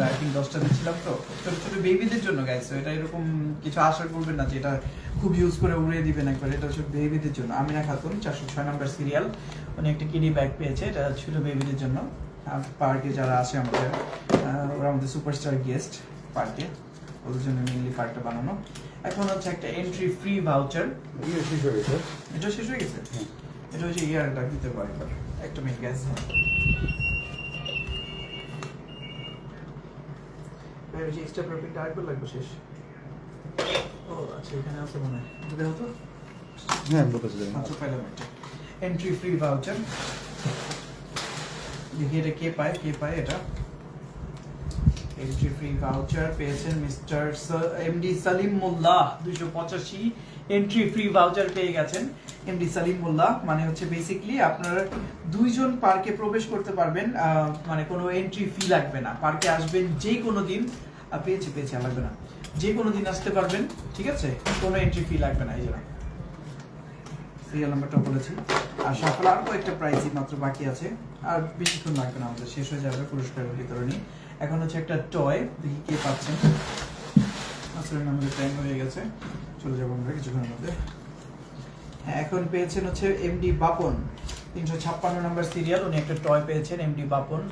আই থিঙ্ক 10টা দিচ্ছিলাম, তো ছোট ছোট বেবিদের জন্য গাইস। এটা এরকম কিছু আশা করবেন না যে এটা খুব ইউজ করে উড়িয়ে দিবেন একবার, এটা হচ্ছে বেবিদের জন্য। আমিনা খাতুন 406 নাম্বার সিরিয়াল, উনি একটা কিডি ব্যাগ পেয়েছে, এটা ছিল বেবিদের জন্য। পার্কে যারা আসে আমাদের, ওরা আমাদের সুপারস্টার গেস্ট পার্কে, ওদের জন্য মেইনলি পার্কটা বানানো। এখন হচ্ছে একটা এন্ট্রি ফ্রি ভাউচার, এটা শেষ হয়ে গেছে। এটা হচ্ছে ইয়ারটা দিতে পারে, একটা মিনিট গ্যাস। এক্সট্রা প্রফিট আরেকবার লাগবে শেষ। ও আচ্ছা, এখানে আছে মনে হয়, দিতে হতো। হ্যাঁ বলতেছি আচ্ছা, পাইলাম একটা এন্ট্রি ফ্রি ভাউচার। দেখি এটা কে পায় এটা। এন্ট্রি ফ্রি ভাউচার পেয়েছেন mister MD Salim Mollah, 285 entry free voucher পেয়ে গেছেন এমডি সালিম মোল্লাহ। মানে হচ্ছে বেসিক্যালি আপনারা 2 জন পার্কে প্রবেশ করতে পারবেন, মানে কোনো এন্ট্রি ফি লাগবে না। পার্কে আসবেন যে কোনো দিন, পেয়েছে লাগবে না, যে কোনো দিন আসতে পারবেন, ঠিক আছে, কোনো এন্ট্রি ফি লাগবে না। এই জন্য সিরিয়াল নাম্বারটা বলেছি। আর সকল আর কয়েকটা প্রাইজই মাত্র বাকি আছে, আর বেশিক্ষণ লাগবে না, আমাদের শেষ হয়ে যাবে পুরস্কারের বিতরণী। এখন হচ্ছে একটা টয়, দেখি কে পাচ্ছেন। আসলে আমাদের টাইম হয়ে গেছে, চলে যাবো আমরা কিছুক্ষণের মধ্যে। হ্যাঁ, এখন পেয়েছেন হচ্ছে এমডি বাপন 356 নাম্বার সিরিয়াল, উনি একটা টয় পেয়েছেন, এমডি বাপন।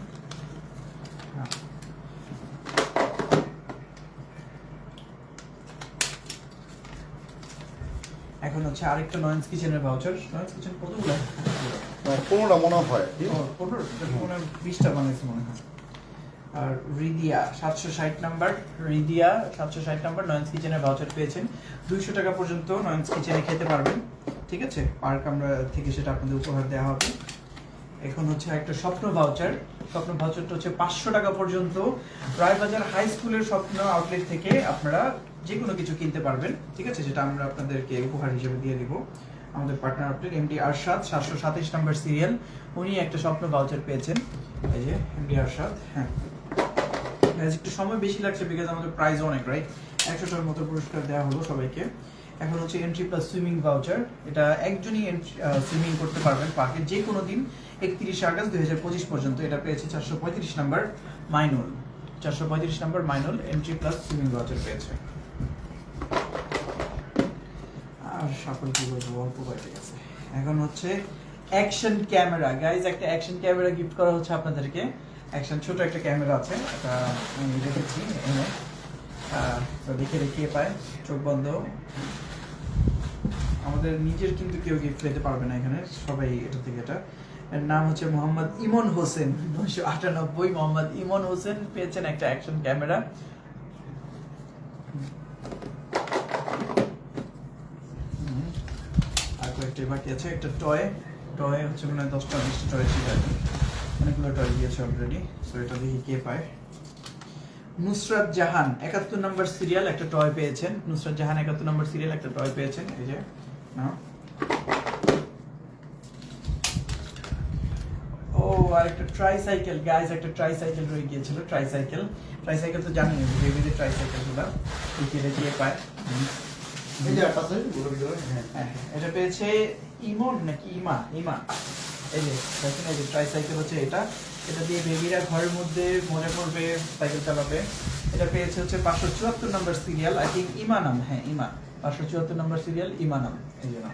এখন হচ্ছে আরেকটা নয়নস কিচেনের ভাউচার। নয়নস কিচেন কতগুলো? 15টা মনে হয়, 20টা বানাইছে মনে হয়। আর রিদিয়া 760 নাম্বার নয়নস কিচেনের ভাউচার পেয়েছেন। 200 টাকা পর্যন্ত নয়নস কিচেনে খেতে পারবেন, ঠিক আছে। পার্ক আমরা থেকে সেটা আপনাদের উপহার দেওয়া হবে। এখন হচ্ছে একটা স্বপ্ন ভাউচার। স্বপ্ন ভাউচারটা হচ্ছে 500 টাকা পর্যন্ত রায়বাজার হাই স্কুলের স্বপ্ন আউটলেট থেকে আপনারা যে কোনো কিছু কিনতে পারবেন, ঠিক আছে, যেটা আমরা আপনাদেরকে উপহার হিসেবে দিয়ে দিব। আমাদের পার্টনার আউটলেট এমডি আরশাদ 727 নম্বর সিরিয়াল, উনি একটা স্বপ্ন ভাউচার পেয়েছেন। এই যে এমডি আরশাদ। হ্যাঁ, একটু সময় বেশি লাগছে বিকজ আমাদের প্রাইস অনেক, রাইট? 100টার মতো পুরস্কার দেওয়া হলো সবাইকে। এখন হচ্ছে এন্ট্রি প্লাস সুইমিং ভাউচার। এটা একজনই সুইমিং করতে পারবেন পার্কে যে কোনো দিন 31 আগস্ট 2025 পর্যন্ত। এটা পেয়েছে 435 number Mainul. 435 number Mainul entry plus swimming voucher পেয়েছে। আর সকল কি বলবো, অল্প কয়েক আছে। এখন হচ্ছে অ্যাকশন ক্যামেরা। গাইজ, একটা অ্যাকশন ক্যামেরা গিফট করা হচ্ছে আপনাদেরকে। অ্যাকশন ছোট একটা ক্যামেরা আছে, এটা আমি রেখেছি এনে। তো দেখে রেখে পায়, চোখ বন্ধ। আমাদের নিজের কিন্তু কেউ গিফট পেতে পারবে না এখানে, সবাই এটা থেকে এটা। এর নাম হচ্ছে মোহাম্মদ ইমন হোসেন 998। মোহাম্মদ ইমন হোসেন পেয়েছেন একটা অ্যাকশন ক্যামেরা। আর কয়েকটা বাকি আছে। একটা টয় হচ্ছে মানে 10টা 20টা টয় ছিল, অনেকগুলো টয় দিয়েছে অলরেডি। সো এটা দেখি কে পায়। নুসরাত জাহান 71 নম্বর সিরিয়াল একটা টয় পেয়েছেন। নুসরাত জাহান 71 নম্বর সিরিয়াল একটা টয় পেয়েছেন। এই যে নাও। ও, আর একটা ট্রাইসাইকেল। গাইস, একটা ট্রাইসাইকেল রয়ে গিয়েছিল। ট্রাইসাইকেল তো জানেন, বেবিদের ট্রাইসাইকেল গুলা কে পায়। এই যে একটা আছে গুলো ভিতরে। হ্যাঁ, এটা পেয়েছে ইমন নাকি ইমা। এই যে দেখেন, এই যে ট্রাইসাইকেল হচ্ছে এটা দিয়ে বেবিরা ঘরের মধ্যে মজা করবে, সাইকেল চালাবে। এটা পেয়েছে হচ্ছে 574 নম্বর সিরিয়াল, আই থিঙ্ক ইমা নাম। হ্যাঁ, ইমা 574 নম্বর সিরিয়াল, ইমা নাম। এই জন্য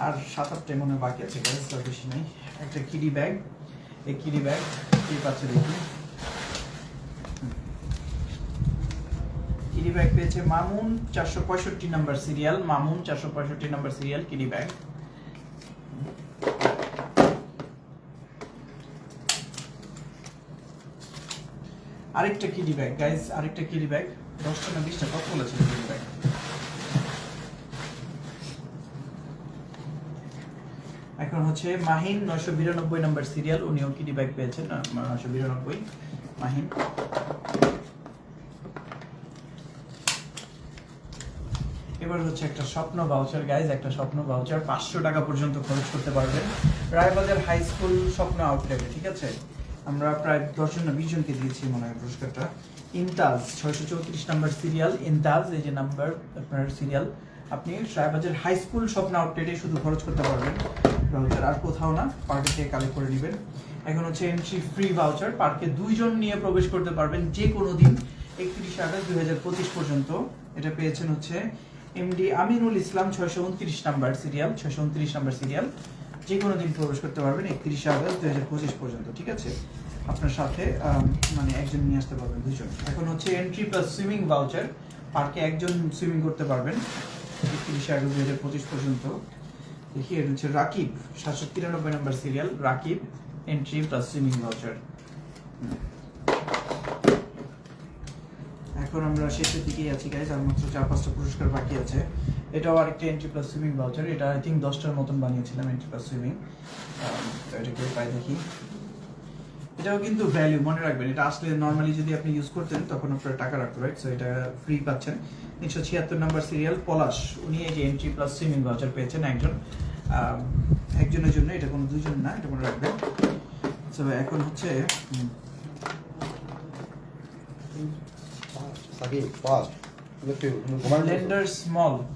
আর 7-8টা মনে বাকি আছে, বেশি নেই। একটা কিডি ব্যাগ। এই কিডি ব্যাগ কি পাচ্ছে দেখি। কিডি ব্যাগ পেয়েছে মামুন 465 নম্বর সিরিয়াল। মামুন 465 নম্বর সিরিয়াল কিডি ব্যাগ। আরেকটা কিডি ব্যাগ। গাইস, আরেকটা কিডি ব্যাগ। 10টা না 20টা কত বলেছিল কিডি ব্যাগ? এখন হচ্ছে মাহিন 992 নম্বর সিরিয়াল, উনিও কিডি ব্যাগ পেয়েছেন। 992 মাহিন। এবার হচ্ছে একটা স্বপ্ন ভাউচার। গাইজ, একটা স্বপ্ন ভাউচার 500 টাকা পর্যন্ত খরচ করতে পারবেন রায়বাজার হাই স্কুল স্বপ্ন আউটলেটে, ঠিক আছে? আমরা প্রায় 10 জন না 20 জনকে দিয়েছি মনে হয় পুরস্কারটা। Imtaz 634 number serial. ইমতাজ, এই যে নাম্বার আপনার সিরিয়াল। আপনি রায়বাজার হাই স্কুল স্বপ্ন আউটলেটে শুধু খরচ করতে পারবেন ভাউচার, আর কোথাও না। পার্কে থেকে কালেক্ট করে নেবেন। এখন হচ্ছে এন্ট্রি ফ্রি ভাউচার। পার্কে 2 জন নিয়ে প্রবেশ করতে পারবেন যে কোনো দিন 31 আগস্ট 2025 পর্যন্ত। এটা পেয়েছেন হচ্ছে MD Aminul Islam 629 number serial. 629 number serial, যে কোনো দিন প্রবেশ করতে পারবেন 31 আগস্ট 2025 পর্যন্ত, ঠিক আছে? আপনার সাথে মানে একজন নিয়ে আসতে পারবেন, 2 জন। এখন হচ্ছে এন্ট্রি প্লাস সুইমিং ভাউচার। পার্কে একজন সুইমিং করতে পারবেন 31 আগস্ট 2025 পর্যন্ত। দেখি, এটা হচ্ছে Rakib 793 number serial. Rakib entry plus swimming voucher. এখন আমরা শেষের দিকেই আছি গাইজ, আর মাত্র 4-5টা পুরস্কার বাকি আছে। এটাও আরেকটা এন্ট্রি প্লাস সুইমিং ভাউচার। এটা আই থিঙ্ক 10টার মতন বানিয়েছিলাম এন্ট্রি প্লাস সুইমিং। তো এটাকে পাই দেখি। এটাও কিন্তু ভ্যালু, মনে রাখবেন, এটা আসলে নর্মালি যদি আপনি ইউজ করতেন তখন আপনার টাকা রাখতো, রাইট? সো এটা ফ্রি পাচ্ছেন। 376 নাম্বার সিরিয়াল পলাশ, উনি এই যে এন্ট্রি প্লাস সুইমিং ভাউচার পেয়েছেন একজনের জন্য। এটা কোনো 2 জন না, এটা মনে রাখবেন। সো এখন হচ্ছে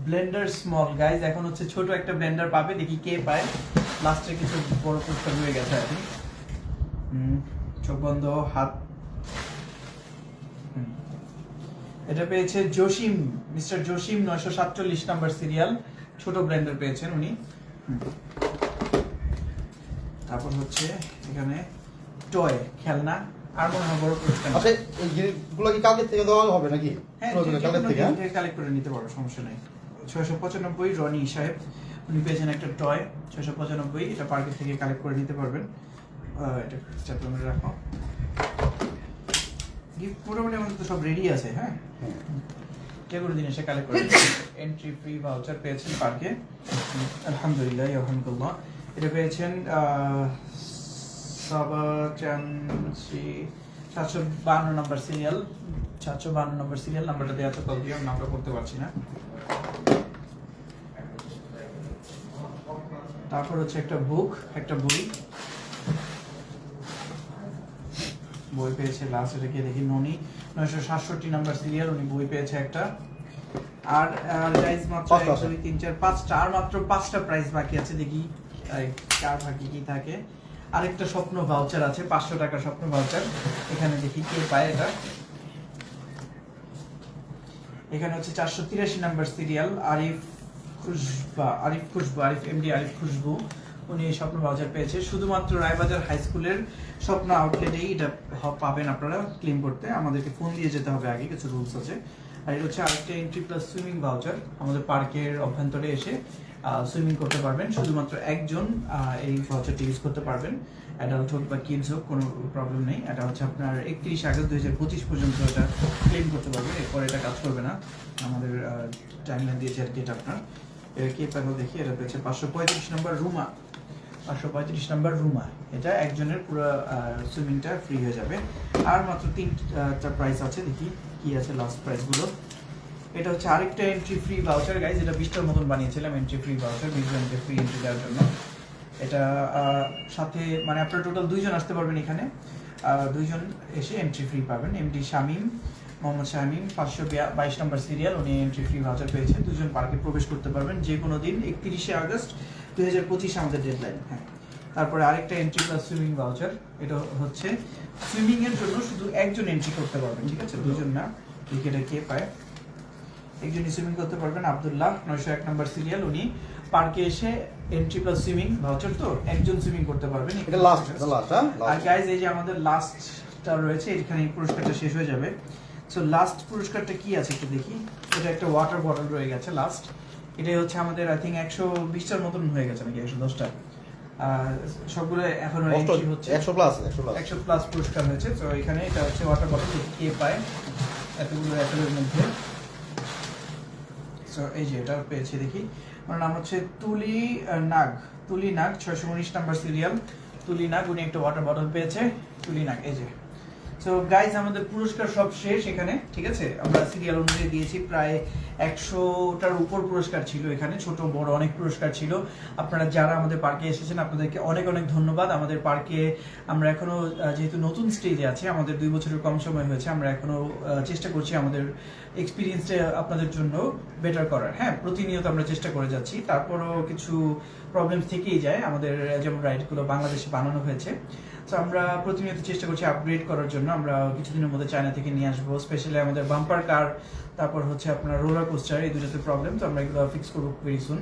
ব্লেন্ডার স্মল। গাইজ, এখন হচ্ছে ছোট একটা ব্লেন্ডার পাবে, দেখি কে পায়। লাস্টে কিছু বড় পুরস্কার হয়ে গেছে আর কি। চোখ বন্ধ, হাত। এটা পেয়েছে Jasim, mister Jasim 947 number serial. ছোট ব্লেন্ডার পেয়েছেন উনি। তারপর হচ্ছে এখানে টয়, খেলনা। আর মনে হয় বড় পুরস্কার। আচ্ছা, এই জিনিসগুলো কি কালকে থেকে দেওয়া হবে নাকি? হ্যাঁ, কালকে থেকে কালেক্ট করে নিতে পারো, সমস্যা নেই। 695 রনি সাহেব, উনি পেয়েছেন একটা টয় 695। এটা পার্কের থেকে কালেক্ট করে নিতে পারবেন। এটা স্ট্যাপলারে রাখো। গিফট মোটামুটি আমাদের তো সব রেডি আছে। হ্যাঁ, যে কোনো দিন এসে কালেক্ট করে এন্ট্রি ফ্রি ভাউচার পেয়েছেন পার্কে। আলহামদুলিল্লাহ আলহামদুলিল্লাহ। এটা পেয়েছেন সাবা চান্সি 752 নম্বর সিরিয়াল, 752 নম্বর সিরিয়াল নাম্বারটা দেওয়া আছে, কল দিয়ে আমি নামটা করতে পারছি না। তারপর হচ্ছে একটা বুক, একটা বই পেয়েছে লাস্ট, এটা কি দেখি, ননি 967 নাম্বার সিরিয়াল, উনি বই পেয়েছে একটা। আর গাইস মাত্র 1 2 3 4 5টা, আর মাত্র 5টা প্রাইস বাকি আছে, দেখি কার বাকি কি থাকে। আরেকটা স্বপ্ন ভাউচার আছে, 500 টাকার স্বপ্ন ভাউচার, এখানে দেখি কে পায় এটা। এখানে হচ্ছে 483 number serial, Arif MD Arif Khushbu, উনি স্বপ্ন ভাউচার পেয়েছে। শুধুমাত্র রায়বাজার হাই স্কুলের স্বপ্ন আউটলেটেই এটা পাবেন আপনারা ক্লেম করতে, আমাদেরকে ফোন দিয়ে যেতে হবে আগে, কিছু রুলস আছে। আর এটা হচ্ছে আরেকটা এন্ট্রি প্লাস সুইমিং ভাউচার, আমাদের পার্কের অভ্যন্তরে এসে সুইমিং করতে পারবেন, শুধুমাত্র একজন এই ভাউচারটি ইউজ করতে পারবেন, অ্যাডাল্ট হোক বা কিডস হোক কোনো প্রবলেম নেই। এটা হচ্ছে আপনার 31 আগস্ট 2025 পর্যন্ত এটা ক্লেম করতে পারবেন, এরপর এটা কাজ করবে না, আমাদের টাইমলাইন দিয়েছে আর কি। এটা আপনার কে প্যানেল দেখি, এটা পেয়েছে 535 নম্বর রুমা, 535 নম্বর রুমা, এটা একজনের পুরো সুইমিংটা ফ্রি হয়ে যাবে। আর মাত্র 3টা প্রাইস আছে, দেখি কি আছে লাস্ট প্রাইসগুলো। এটা হচ্ছে আরেকটা এন্ট্রি ফ্রি ভাউচার গাইজ, এটা 20টার মতন বানিয়েছিলাম এন্ট্রি ফ্রি ভাউচার, 20 জনকে ফ্রি এন্ট্রি দেওয়ার জন্য। এটা সাথে মানে আপনার টোটাল 2 জন আসতে পারবেন এখানে, 2 জন এসে এন্ট্রি ফ্রি পাবেন। এমডি শামীম, মোহাম্মদ শামীম 522 নম্বর সিরিয়াল, উনি এন্ট্রি ফ্রি ভাউচার পেয়েছে, 2 জন পার্কে প্রবেশ করতে পারবেন যে কোনো দিন, 31 আগস্ট 2025 আমাদের ডেডলাইন। হ্যাঁ, তারপরে আরেকটা এন্ট্রি প্লাস সুইমিং ভাউচার, এটা হচ্ছে সুইমিং এর জন্য শুধু একজন এন্ট্রি করতে পারবেন, ঠিক আছে, 2 জন না। এটা কে পায়, একজনই সুইমিং করতে পারবেন, আব্দুল্লাহ 901 নম্বর সিরিয়াল, উনি পার্কে এসে এন্ট্রি প্লাস সুইমিং ভাউচার, তো একজন সুইমিং করতে পারবেন। এটা লাস্ট। আর গাইজ এই যে আমাদের লাস্টটা রয়েছে, এখানে পুরস্কারটা শেষ হয়ে যাবে। সো লাস্ট পুরস্কারটা কি আছে একটু দেখি, এটা একটা ওয়াটার বটল রয়ে গেছে লাস্ট, এটাই হচ্ছে আমাদের আই থিঙ্ক 120টার মতন হয়ে গেছে নাকি 110টা, সবগুলো এখন এন্ট্রি হচ্ছে 100 প্লাস পুরস্কার হয়েছে। তো এখানে এটা হচ্ছে ওয়াটার বটল, কে পায় এতগুলো অ্যাপেলের মধ্যে। সো এই যে এটা পেয়েছি, দেখি ওনার নাম হচ্ছে তুলি নাগ 619 নাম্বার সিরিয়াল, তুলি নাগ, উনি একটা ওয়াটার বটল পেয়েছে, তুলি নাগ, এই যে। সো গাইজ আমাদের পুরস্কার সব শেষ এখানে, ঠিক আছে, আমরা সিরিয়াল অনুযায়ী দিয়েছি, প্রায় 100টার উপর পুরস্কার ছিল এখানে, ছোট বড় অনেক পুরস্কার ছিল। আপনারা যারা আমাদের পার্কে এসেছেন আপনাদেরকে অনেক অনেক ধন্যবাদ। আমাদের পার্কে আমরা এখনো যেহেতু নতুন স্টেজে আছি, আমাদের 2 বছরের কম সময় হয়েছে, আমরা এখনো চেষ্টা করছি আমাদের এক্সপিরিয়েন্সটা আপনাদের জন্য বেটার করার। হ্যাঁ, প্রতিনিয়ত আমরা চেষ্টা করে যাচ্ছি, তারপরও কিছু প্রবলেম থেকেই যায় আমাদের, যেমন রাইডগুলো বাংলাদেশে বানানো হয়েছে, তো আমরা প্রতিনিয়ত চেষ্টা করছি আপগ্রেড করার জন্য। আমরা কিছুদিনের মধ্যে চায়না থেকে নিয়ে আসবো, স্পেশালি আমাদের বাম্পার কার, তারপর হচ্ছে আপনার রোলার কোস্টার, এই দুটোতে প্রবলেম, তো আমরা এগুলো ফিক্স করবো ভেরি সুন।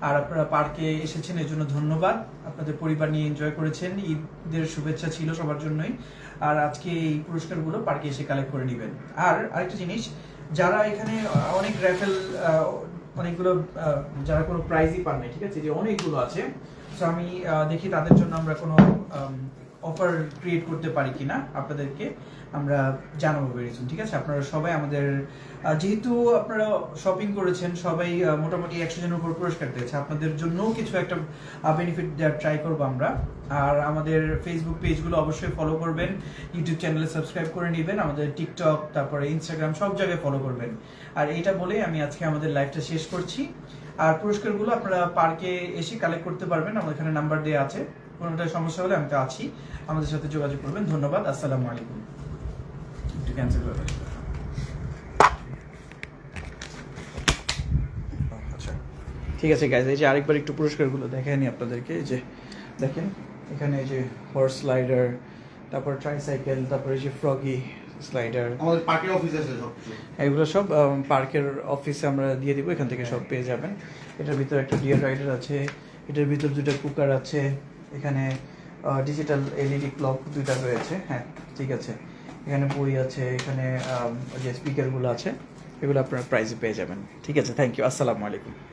আর আপনারা পার্কে এসেছেন এর জন্য ধন্যবাদ, আপনাদের পরিবার নিয়ে এনজয় করেছেন, ঈদের শুভেচ্ছা ছিল সবার জন্যই। আর আজকে এই পুরস্কারগুলো পার্কে এসে কালেক্ট করে নেবেন। আর আরেকটা জিনিস, যারা এখানে অনেক র্যাফেল, অনেকগুলো যারা কোনো প্রাইজই পান নাই, ঠিক আছে, যে অনেকগুলো আছে, তো আমি দেখি তাদের জন্য আমরা কোনো অফার ক্রিয়েট করতে পারি কিনা, আপনাদেরকে আমরা জানাবো ভেরি সুন, ঠিক আছে। আপনারা সবাই আমাদের, যেহেতু আপনারা শপিং করেছেন, সবাই মোটামুটি 100 জনের উপর পুরস্কার পেয়েছে, আপনাদের জন্যও কিছু একটা বেনিফিট দেওয়ার ট্রাই করবো আমরা। আর আমাদের ফেসবুক পেজগুলো অবশ্যই ফলো করবেন, ইউটিউব চ্যানেলে সাবস্ক্রাইব করে নেবেন, আমাদের টিকটক, তারপরে ইনস্টাগ্রাম, সব জায়গায় ফলো করবেন। আর এইটা বলে আমি আজকে আমাদের লাইভটা শেষ করছি। আর পুরস্কারগুলো আপনারা পার্কে এসে কালেক্ট করতে পারবেন, আমাদের এখানে নাম্বার দেওয়া আছে, কোনোটা সমস্যা হলে আমি তো আছি, আমাদের সাথে যোগাযোগ করবেন। ধন্যবাদ, আসসালামু আলাইকুম। একটু ক্যান্সেল করবেন। আচ্ছা ঠিক আছে গাইজ, এই যে আরেকবার একটু পুরস্কারগুলো দেখায়নি আপনাদেরকে, এই যে দেখেন এখানে এই যে হর্স স্লাইডার, তারপর ট্রাইসাইকেল, তারপর এই যে ফ্রগি স্লাইডার, আমাদের পার্কের অফিস আছে সবকিছু, এগুলো সব পার্কের অফিসে আমরা দিয়ে দিব, এখান থেকে সব পেয়ে যাবেন। এটার ভিতরে একটা ডিয়ার রাইডার আছে, এটার ভিতর 2টা কুকার আছে, এখানে ডিজিটাল এলইডি ক্লক 2টা রয়েছে। হ্যাঁ ঠিক আছে, এখানে বই আছে, এখানে যে স্পিকারগুলো আছে, এগুলো আপনারা প্রাইজে পেয়ে যাবেন। ঠিক আছে, থ্যাংক ইউ, আসসালামু আলাইকুম।